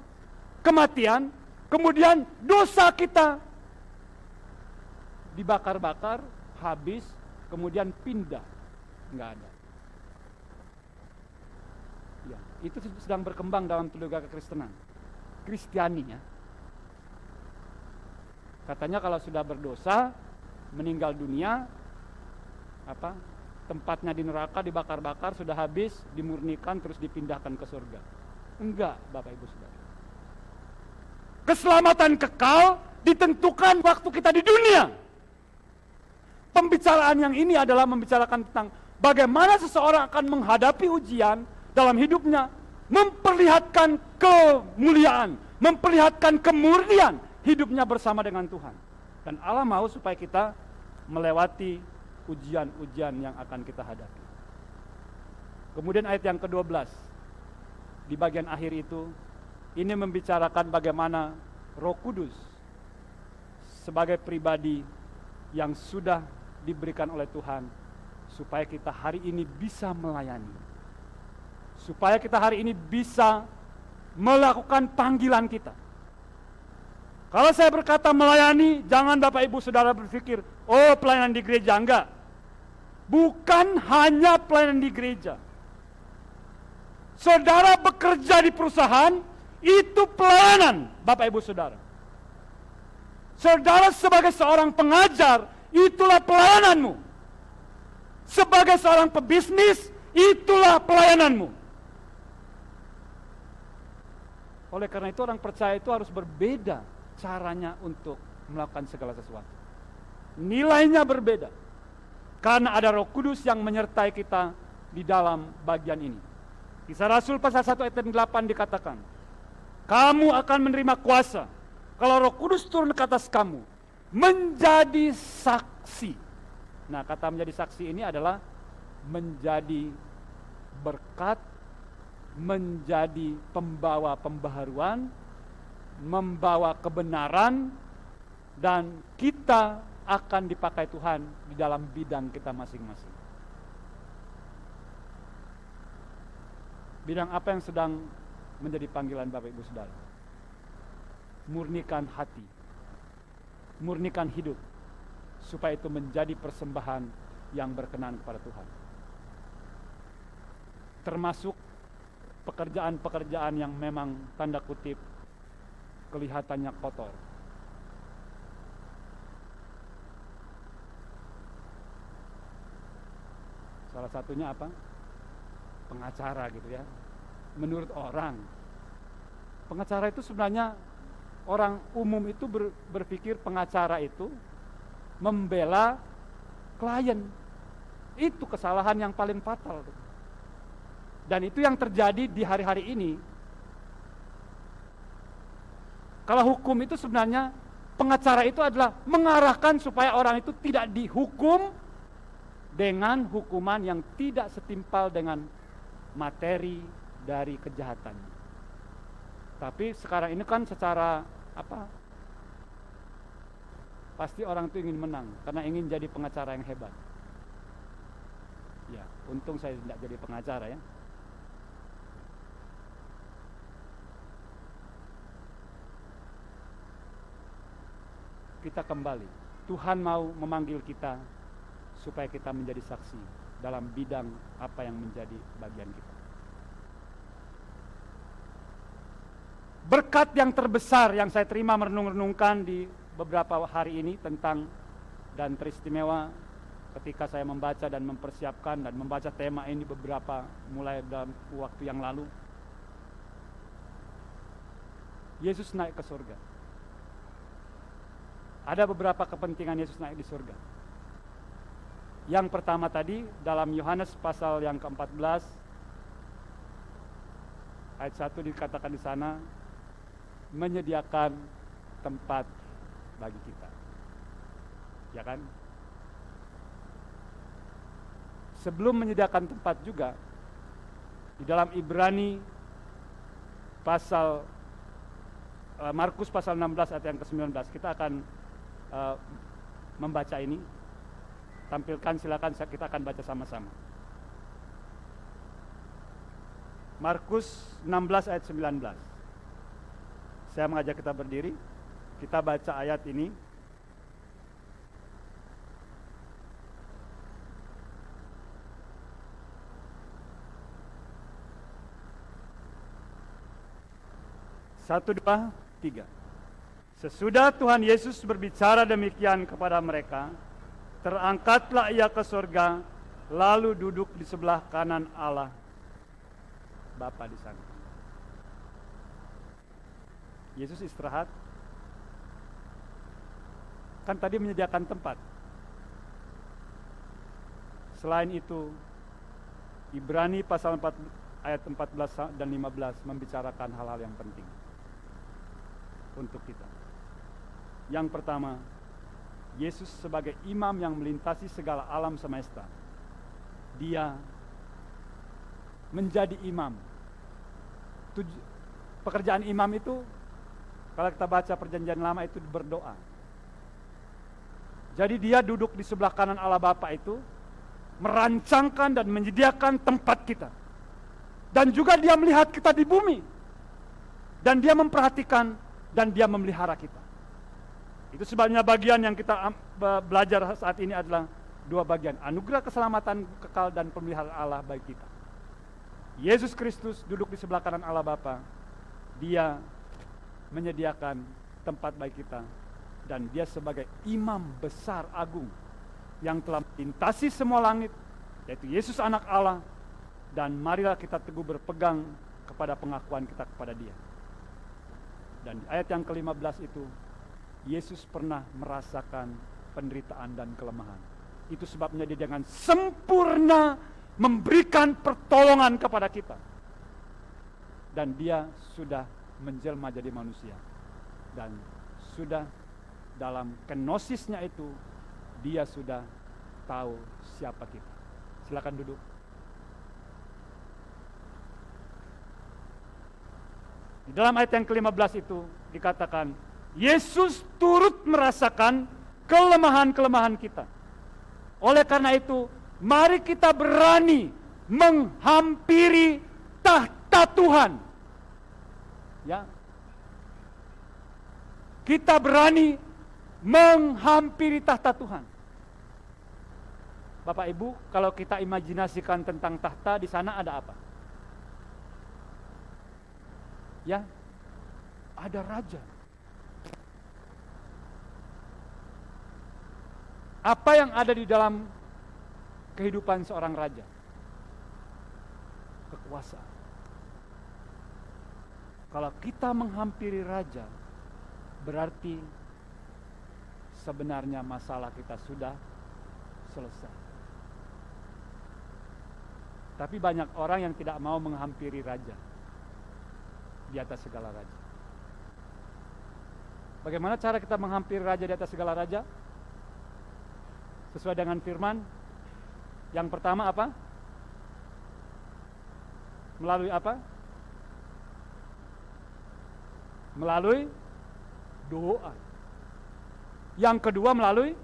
kematian, kemudian dosa kita dibakar-bakar, habis, kemudian pindah. Enggak ada. Ya, itu sedang berkembang dalam teologi kekristenan. Kristiani ya. Katanya kalau sudah berdosa, meninggal dunia, tempatnya di neraka dibakar-bakar, sudah habis, dimurnikan, terus dipindahkan ke surga. Enggak, Bapak Ibu Saudara. Keselamatan kekal ditentukan waktu kita di dunia. Pembicaraan yang ini adalah membicarakan tentang bagaimana seseorang akan menghadapi ujian dalam hidupnya, memperlihatkan kemuliaan, memperlihatkan kemurnian hidupnya bersama dengan Tuhan. Dan Allah mau supaya kita melewati ujian-ujian yang akan kita hadapi. Kemudian ayat yang ke-12 di bagian akhir itu, ini membicarakan bagaimana Roh Kudus sebagai pribadi yang sudah diberikan oleh Tuhan supaya kita hari ini bisa melayani, supaya kita hari ini bisa melakukan panggilan kita. Kalau saya berkata melayani, jangan Bapak Ibu Saudara berpikir, oh pelayanan di gereja, enggak. Bukan hanya pelayanan di gereja. Saudara bekerja di perusahaan, itu pelayanan Bapak Ibu Saudara. Saudara sebagai seorang pengajar, itulah pelayananmu. Sebagai seorang pebisnis, itulah pelayananmu. Oleh karena itu orang percaya itu harus berbeda caranya untuk melakukan segala sesuatu. Nilainya berbeda. Karena ada Roh Kudus yang menyertai kita di dalam bagian ini. Kisah Rasul pasal 1 ayat 8 dikatakan, kamu akan menerima kuasa kalau Roh Kudus turun ke atas kamu, menjadi saksi. Nah, kata menjadi saksi ini adalah menjadi berkat, menjadi pembawa pembaharuan, membawa kebenaran, dan kita akan dipakai Tuhan di dalam bidang kita masing-masing. Bidang apa yang sedang menjadi panggilan Bapak Ibu Saudara? Murnikan hati, murnikan hidup, supaya itu menjadi persembahan yang berkenan kepada Tuhan. Termasuk pekerjaan-pekerjaan yang memang tanda kutip kelihatannya kotor. Salah satunya apa? Pengacara gitu ya. Menurut orang, pengacara itu sebenarnya, orang umum itu berpikir pengacara itu membela klien. Itu kesalahan yang paling fatal. Dan itu yang terjadi di hari-hari ini. Kalau hukum itu sebenarnya, pengacara itu adalah mengarahkan supaya orang itu tidak dihukum dengan hukuman yang tidak setimpal dengan materi dari kejahatannya. Tapi sekarang ini kan secara pasti orang itu ingin menang karena ingin jadi pengacara yang hebat. Ya, untung saya tidak jadi pengacara ya. Kita kembali. Tuhan mau memanggil kita supaya kita menjadi saksi dalam bidang apa yang menjadi bagian kita. Berkat yang terbesar yang saya terima merenung-renungkan di beberapa hari ini tentang dan teristimewa ketika saya membaca dan mempersiapkan dan membaca tema ini mulai dalam waktu yang lalu. Yesus naik ke surga. Ada beberapa kepentingan Yesus naik di surga. Yang pertama tadi dalam Yohanes pasal yang ke-14 ayat 1 dikatakan di sana, menyediakan tempat bagi kita. Ya kan? Sebelum menyediakan tempat juga, di dalam Ibrani pasal Markus pasal 16 ayat yang ke-19, kita akan membaca ini. Tampilkan, silakan, kita akan baca sama-sama. Markus 16 ayat 19. Saya mengajak kita berdiri, kita baca ayat ini. Satu, dua, tiga. Sesudah Tuhan Yesus berbicara demikian kepada mereka, terangkatlah ia ke surga, lalu duduk di sebelah kanan Allah Bapa di sana. Yesus istirahat. Kan tadi menyediakan tempat. Selain itu, Ibrani pasal 4 ayat 14 dan 15 membicarakan hal-hal yang penting untuk kita. Yang pertama, Yesus sebagai imam yang melintasi segala alam semesta. Dia menjadi imam. Pekerjaan imam itu, kalau kita baca perjanjian lama itu berdoa. Jadi dia duduk di sebelah kanan Allah Bapa itu, merancangkan dan menyediakan tempat kita. Dan juga dia melihat kita di bumi. Dan dia memperhatikan dan dia memelihara kita. Itu sebabnya bagian yang kita belajar saat ini adalah dua bagian. Anugerah keselamatan kekal dan pemeliharaan Allah bagi kita. Yesus Kristus duduk di sebelah kanan Allah Bapa. Dia menyediakan tempat bagi kita. Dan dia sebagai imam besar agung yang telah melintasi semua langit, yaitu Yesus anak Allah. Dan marilah kita teguh berpegang kepada pengakuan kita kepada dia. Dan di ayat yang ke-15 itu, Yesus pernah merasakan penderitaan dan kelemahan. Itu sebabnya dia dengan sempurna memberikan pertolongan kepada kita. Dan dia sudah menjelma jadi manusia. Dan sudah dalam kenosisnya itu, dia sudah tahu siapa kita. Silakan duduk. Di dalam ayat yang ke-15 itu dikatakan, Yesus turut merasakan kelemahan-kelemahan kita. Oleh karena itu, mari kita berani menghampiri tahta Tuhan. Ya. Kita berani menghampiri tahta Tuhan. Bapak Ibu, kalau kita imajinasikan tentang tahta, di sana ada apa? Ya, ada raja. Apa yang ada di dalam kehidupan seorang raja? Kekuasaan. Kalau kita menghampiri raja, berarti sebenarnya masalah kita sudah selesai. Tapi banyak orang yang tidak mau menghampiri raja di atas segala raja. Bagaimana cara kita menghampiri raja di atas segala raja? Sesuai dengan firman. Yang pertama apa? Melalui apa? Melalui doa. Yang kedua melalui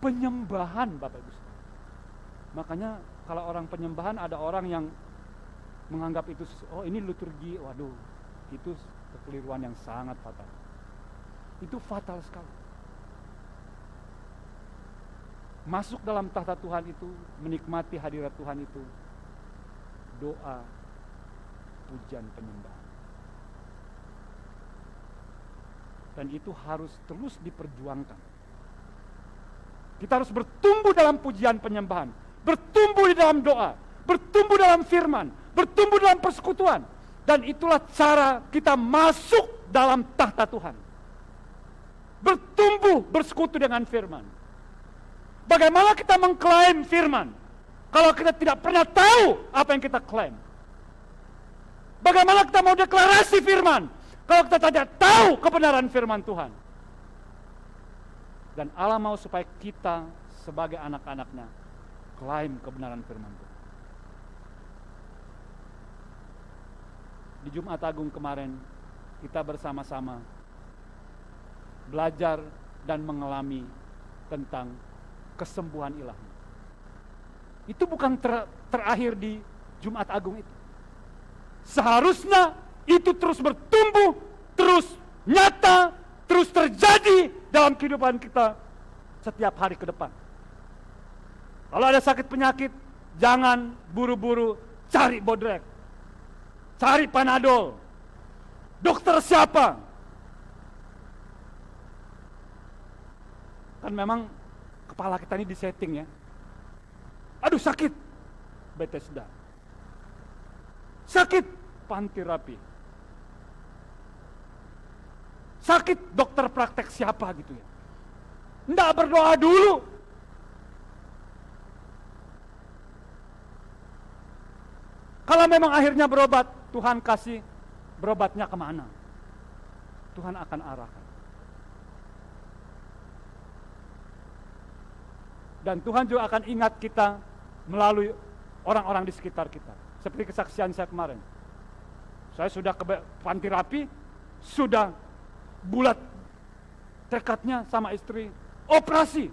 penyembahan, Bapak Ibu. Makanya kalau orang penyembahan, ada orang yang menganggap itu, oh ini liturgi, waduh, itu kekeliruan yang sangat fatal. Itu fatal sekali. Masuk dalam tahta Tuhan itu, menikmati hadirat Tuhan itu, doa, pujian, penyembahan. Dan itu harus terus diperjuangkan. Kita harus bertumbuh dalam pujian penyembahan, bertumbuh di dalam doa, bertumbuh dalam firman, bertumbuh dalam persekutuan. Dan itulah cara kita masuk dalam tahta Tuhan. Bertumbuh bersekutu dengan firman. Bagaimana kita mengklaim firman kalau kita tidak pernah tahu apa yang kita klaim? Bagaimana kita mau deklarasi firman kalau kita tidak tahu kebenaran firman Tuhan? Dan Allah mau supaya kita sebagai anak-anaknya klaim kebenaran firman Tuhan. Di Jumat Agung kemarin kita bersama-sama belajar dan mengalami tentang kesembuhan ilahi. Itu bukan terakhir di Jumat Agung itu. Seharusnya itu terus bertumbuh, terus nyata, terus terjadi dalam kehidupan kita setiap hari ke depan. Kalau ada sakit penyakit, jangan buru-buru cari bodrek, cari Panadol. Dokter siapa? Kan memang kepala kita ini disetting ya. Aduh sakit, Bethesda. Sakit, Panti Rapi. Sakit, dokter praktek siapa gitu ya. Nggak berdoa dulu. Kalau memang akhirnya berobat, Tuhan kasih berobatnya kemana? Tuhan akan arahkan. Dan Tuhan juga akan ingat kita melalui orang-orang di sekitar kita. Seperti kesaksian saya kemarin. Saya sudah ke Panti Rapi, sudah bulat tekadnya sama istri, operasi.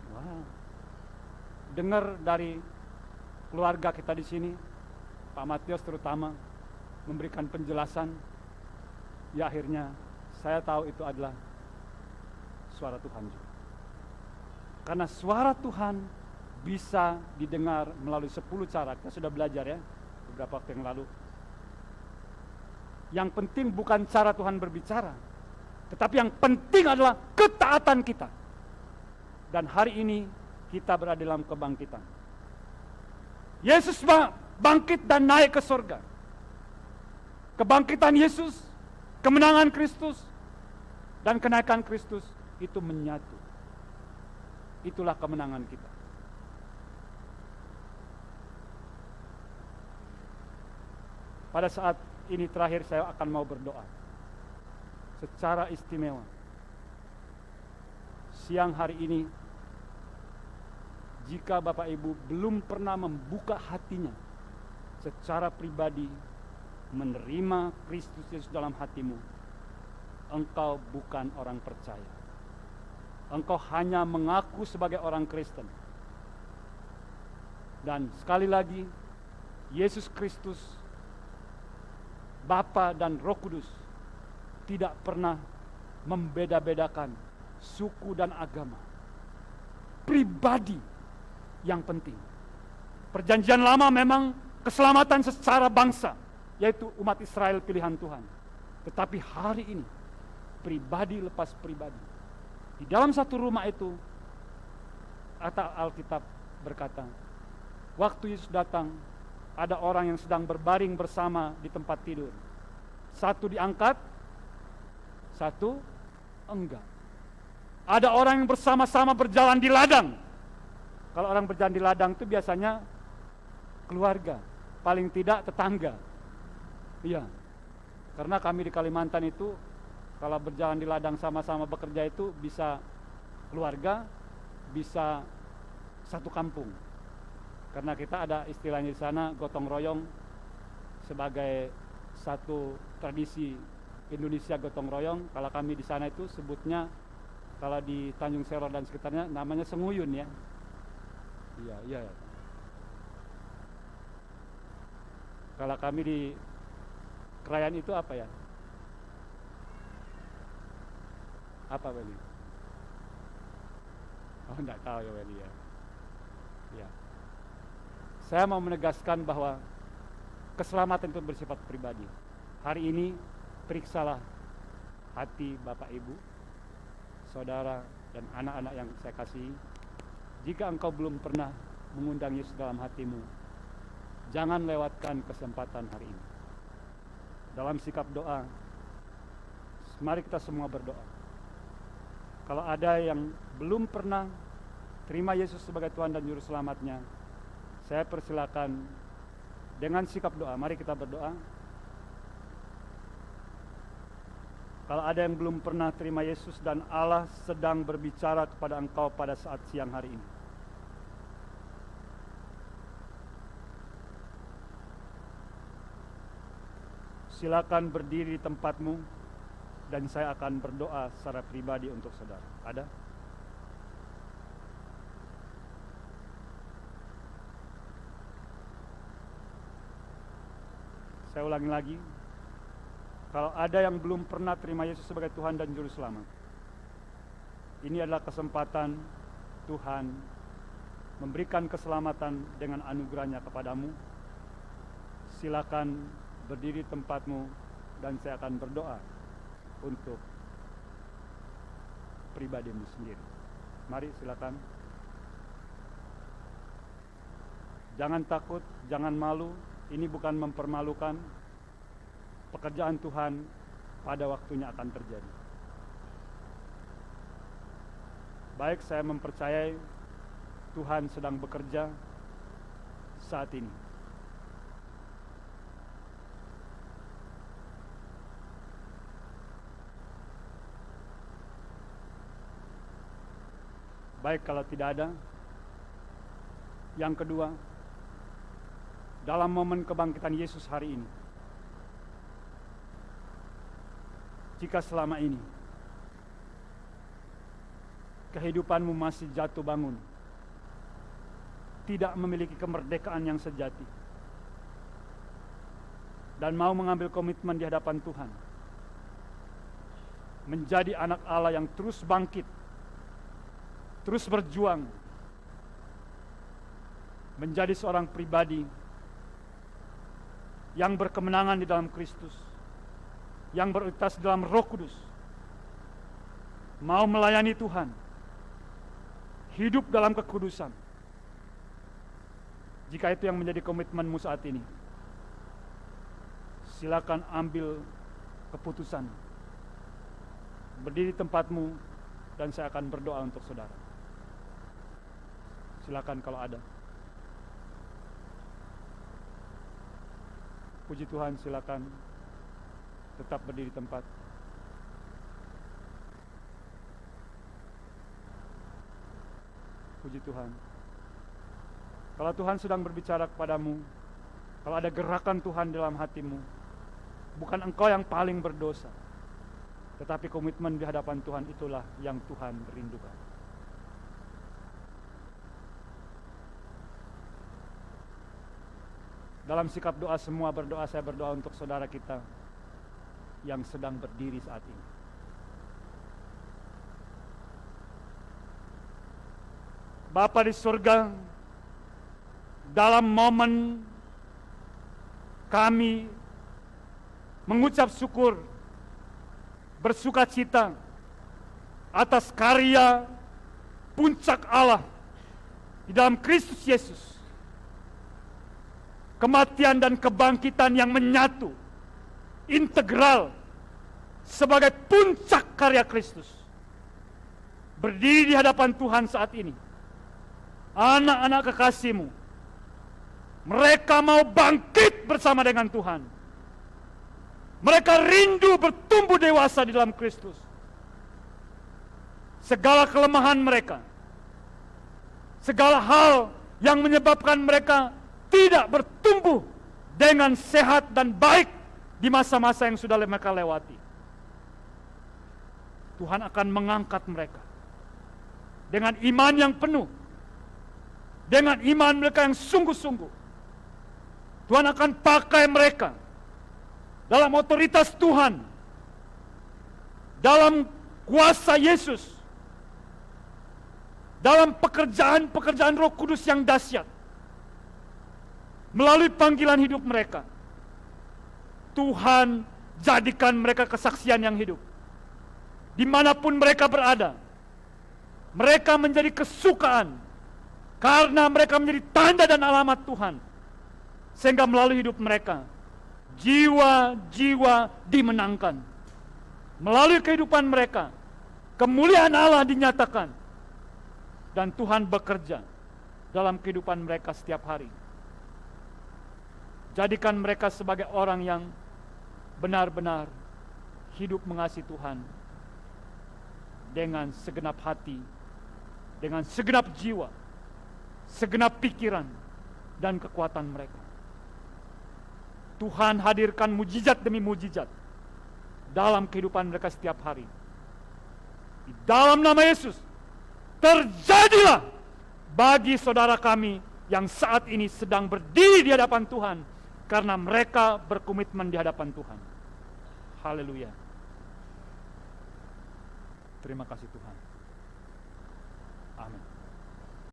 Wow. Dengar dari keluarga kita di sini, Pak Matius terutama memberikan penjelasan, ya akhirnya saya tahu itu adalah suara Tuhan juga. Karena suara Tuhan bisa didengar melalui 10 cara. Kita sudah belajar ya beberapa waktu yang lalu. Yang penting bukan cara Tuhan berbicara, tetapi yang penting adalah ketaatan kita. Dan hari ini kita berada dalam kebangkitan. Yesus bangkit dan naik ke surga. Kebangkitan Yesus, kemenangan Kristus, dan kenaikan Kristus itu menyatu. Itulah kemenangan kita. Pada saat ini terakhir saya akan mau berdoa secara istimewa. Siang hari ini, jika Bapak Ibu belum pernah membuka hatinya secara pribadi menerima Kristus Yesus dalam hatimu, engkau bukan orang percaya. Engkau hanya mengaku sebagai orang Kristen. Dan sekali lagi, Yesus Kristus, Bapa dan Roh Kudus tidak pernah membeda-bedakan suku dan agama. Pribadi yang penting. Perjanjian Lama memang keselamatan secara bangsa, yaitu umat Israel pilihan Tuhan. Tetapi hari ini, pribadi lepas pribadi. Di dalam satu rumah itu, Alkitab berkata, waktu Yesus datang, ada orang yang sedang berbaring bersama di tempat tidur. Satu diangkat, satu enggak. Ada orang yang bersama-sama berjalan di ladang. Kalau orang berjalan di ladang itu biasanya keluarga, paling tidak tetangga. Iya, karena kami di Kalimantan itu kalau berjalan di ladang sama-sama bekerja itu bisa keluarga, bisa satu kampung. Karena kita ada istilahnya di sana gotong royong sebagai satu tradisi Indonesia gotong royong. Kalau kami di sana itu sebutnya, kalau di Tanjung Seror dan sekitarnya namanya senguyun ya. Iya. Kalau kami di Krayan itu apa ya? Apa Weli? Oh enggak tahu ya Weli ya. Ya. Saya mau menegaskan bahwa keselamatan itu bersifat pribadi. Hari ini periksalah hati Bapak Ibu, saudara Dan anak-anak yang saya kasihi, jika engkau belum pernah mengundang Yesus dalam hatimu, jangan lewatkan kesempatan hari ini. Dalam sikap doa, mari kita semua berdoa. Kalau ada yang belum pernah terima Yesus sebagai Tuhan dan Juru Selamatnya, saya persilakan dengan sikap doa, mari kita berdoa. Kalau ada yang belum pernah terima Yesus dan Allah sedang berbicara kepada engkau pada saat siang hari ini, silakan berdiri di tempatmu dan saya akan berdoa secara pribadi untuk saudara. Ada? Saya ulangi lagi. Kalau ada yang belum pernah terima Yesus sebagai Tuhan dan Juru Selamat, ini adalah kesempatan Tuhan memberikan keselamatan dengan anugerahnya kepadamu. Silakan berdiri di tempatmu dan saya akan berdoa untuk pribadimu sendiri. Mari silakan. Jangan takut, jangan malu. Ini bukan mempermalukan. Pekerjaan Tuhan pada waktunya akan terjadi. Baik, saya mempercayai Tuhan sedang bekerja saat ini. Baik, kalau tidak ada. Yang kedua, dalam momen kebangkitan Yesus hari ini, jika selama ini kehidupanmu masih jatuh bangun, tidak memiliki kemerdekaan yang sejati, dan mau mengambil komitmen di hadapan Tuhan, menjadi anak Allah yang terus bangkit, terus berjuang, menjadi seorang pribadi yang berkemenangan di dalam Kristus, yang beritas dalam Roh Kudus, mau melayani Tuhan, hidup dalam kekudusan. Jika itu yang menjadi komitmenmu saat ini, silakan ambil keputusan. Berdiri di tempatmu dan saya akan berdoa untuk saudara. Silakan kalau ada. Puji Tuhan, silakan tetap berdiri di tempat. Puji Tuhan. Kalau Tuhan sedang berbicara kepadamu, kalau ada gerakan Tuhan dalam hatimu, bukan engkau yang paling berdosa, tetapi komitmen di hadapan Tuhan itulah yang Tuhan rindukan. Dalam sikap doa semua berdoa, saya berdoa untuk saudara kita yang sedang berdiri saat ini. Bapa di surga, dalam momen kami mengucap syukur, bersuka cita atas karya puncak Allah di dalam Kristus Yesus, kematian dan kebangkitan yang menyatu integral sebagai puncak karya Kristus. Berdiri di hadapan Tuhan saat ini, anak-anak kekasih-Mu, mereka mau bangkit bersama dengan Tuhan. Mereka rindu bertumbuh dewasa di dalam Kristus. Segala kelemahan mereka, segala hal yang menyebabkan mereka tidak bertumbuh dengan sehat dan baik di masa-masa yang sudah mereka lewati, Tuhan akan mengangkat mereka dengan iman yang penuh, dengan iman mereka yang sungguh-sungguh. Tuhan akan pakai mereka dalam otoritas Tuhan, dalam kuasa Yesus, dalam pekerjaan-pekerjaan Roh Kudus yang dahsyat, melalui panggilan hidup mereka. Tuhan jadikan mereka kesaksian yang hidup dimanapun mereka berada, Mereka menjadi kesukaan karena mereka menjadi tanda dan alamat Tuhan. Sehingga melalui hidup mereka, jiwa-jiwa dimenangkan. Melalui kehidupan mereka, kemuliaan Allah dinyatakan. Dan Tuhan bekerja dalam kehidupan mereka setiap hari. Jadikan mereka sebagai orang yang benar-benar hidup mengasihi Tuhan dengan segenap hati, dengan segenap jiwa, segenap pikiran, dan kekuatan mereka. Tuhan hadirkan mujizat demi mujizat dalam kehidupan mereka setiap hari. Di dalam nama Yesus, terjadilah bagi saudara kami yang saat ini sedang berdiri di hadapan Tuhan, karena mereka berkomitmen di hadapan Tuhan. Haleluya. Terima kasih Tuhan.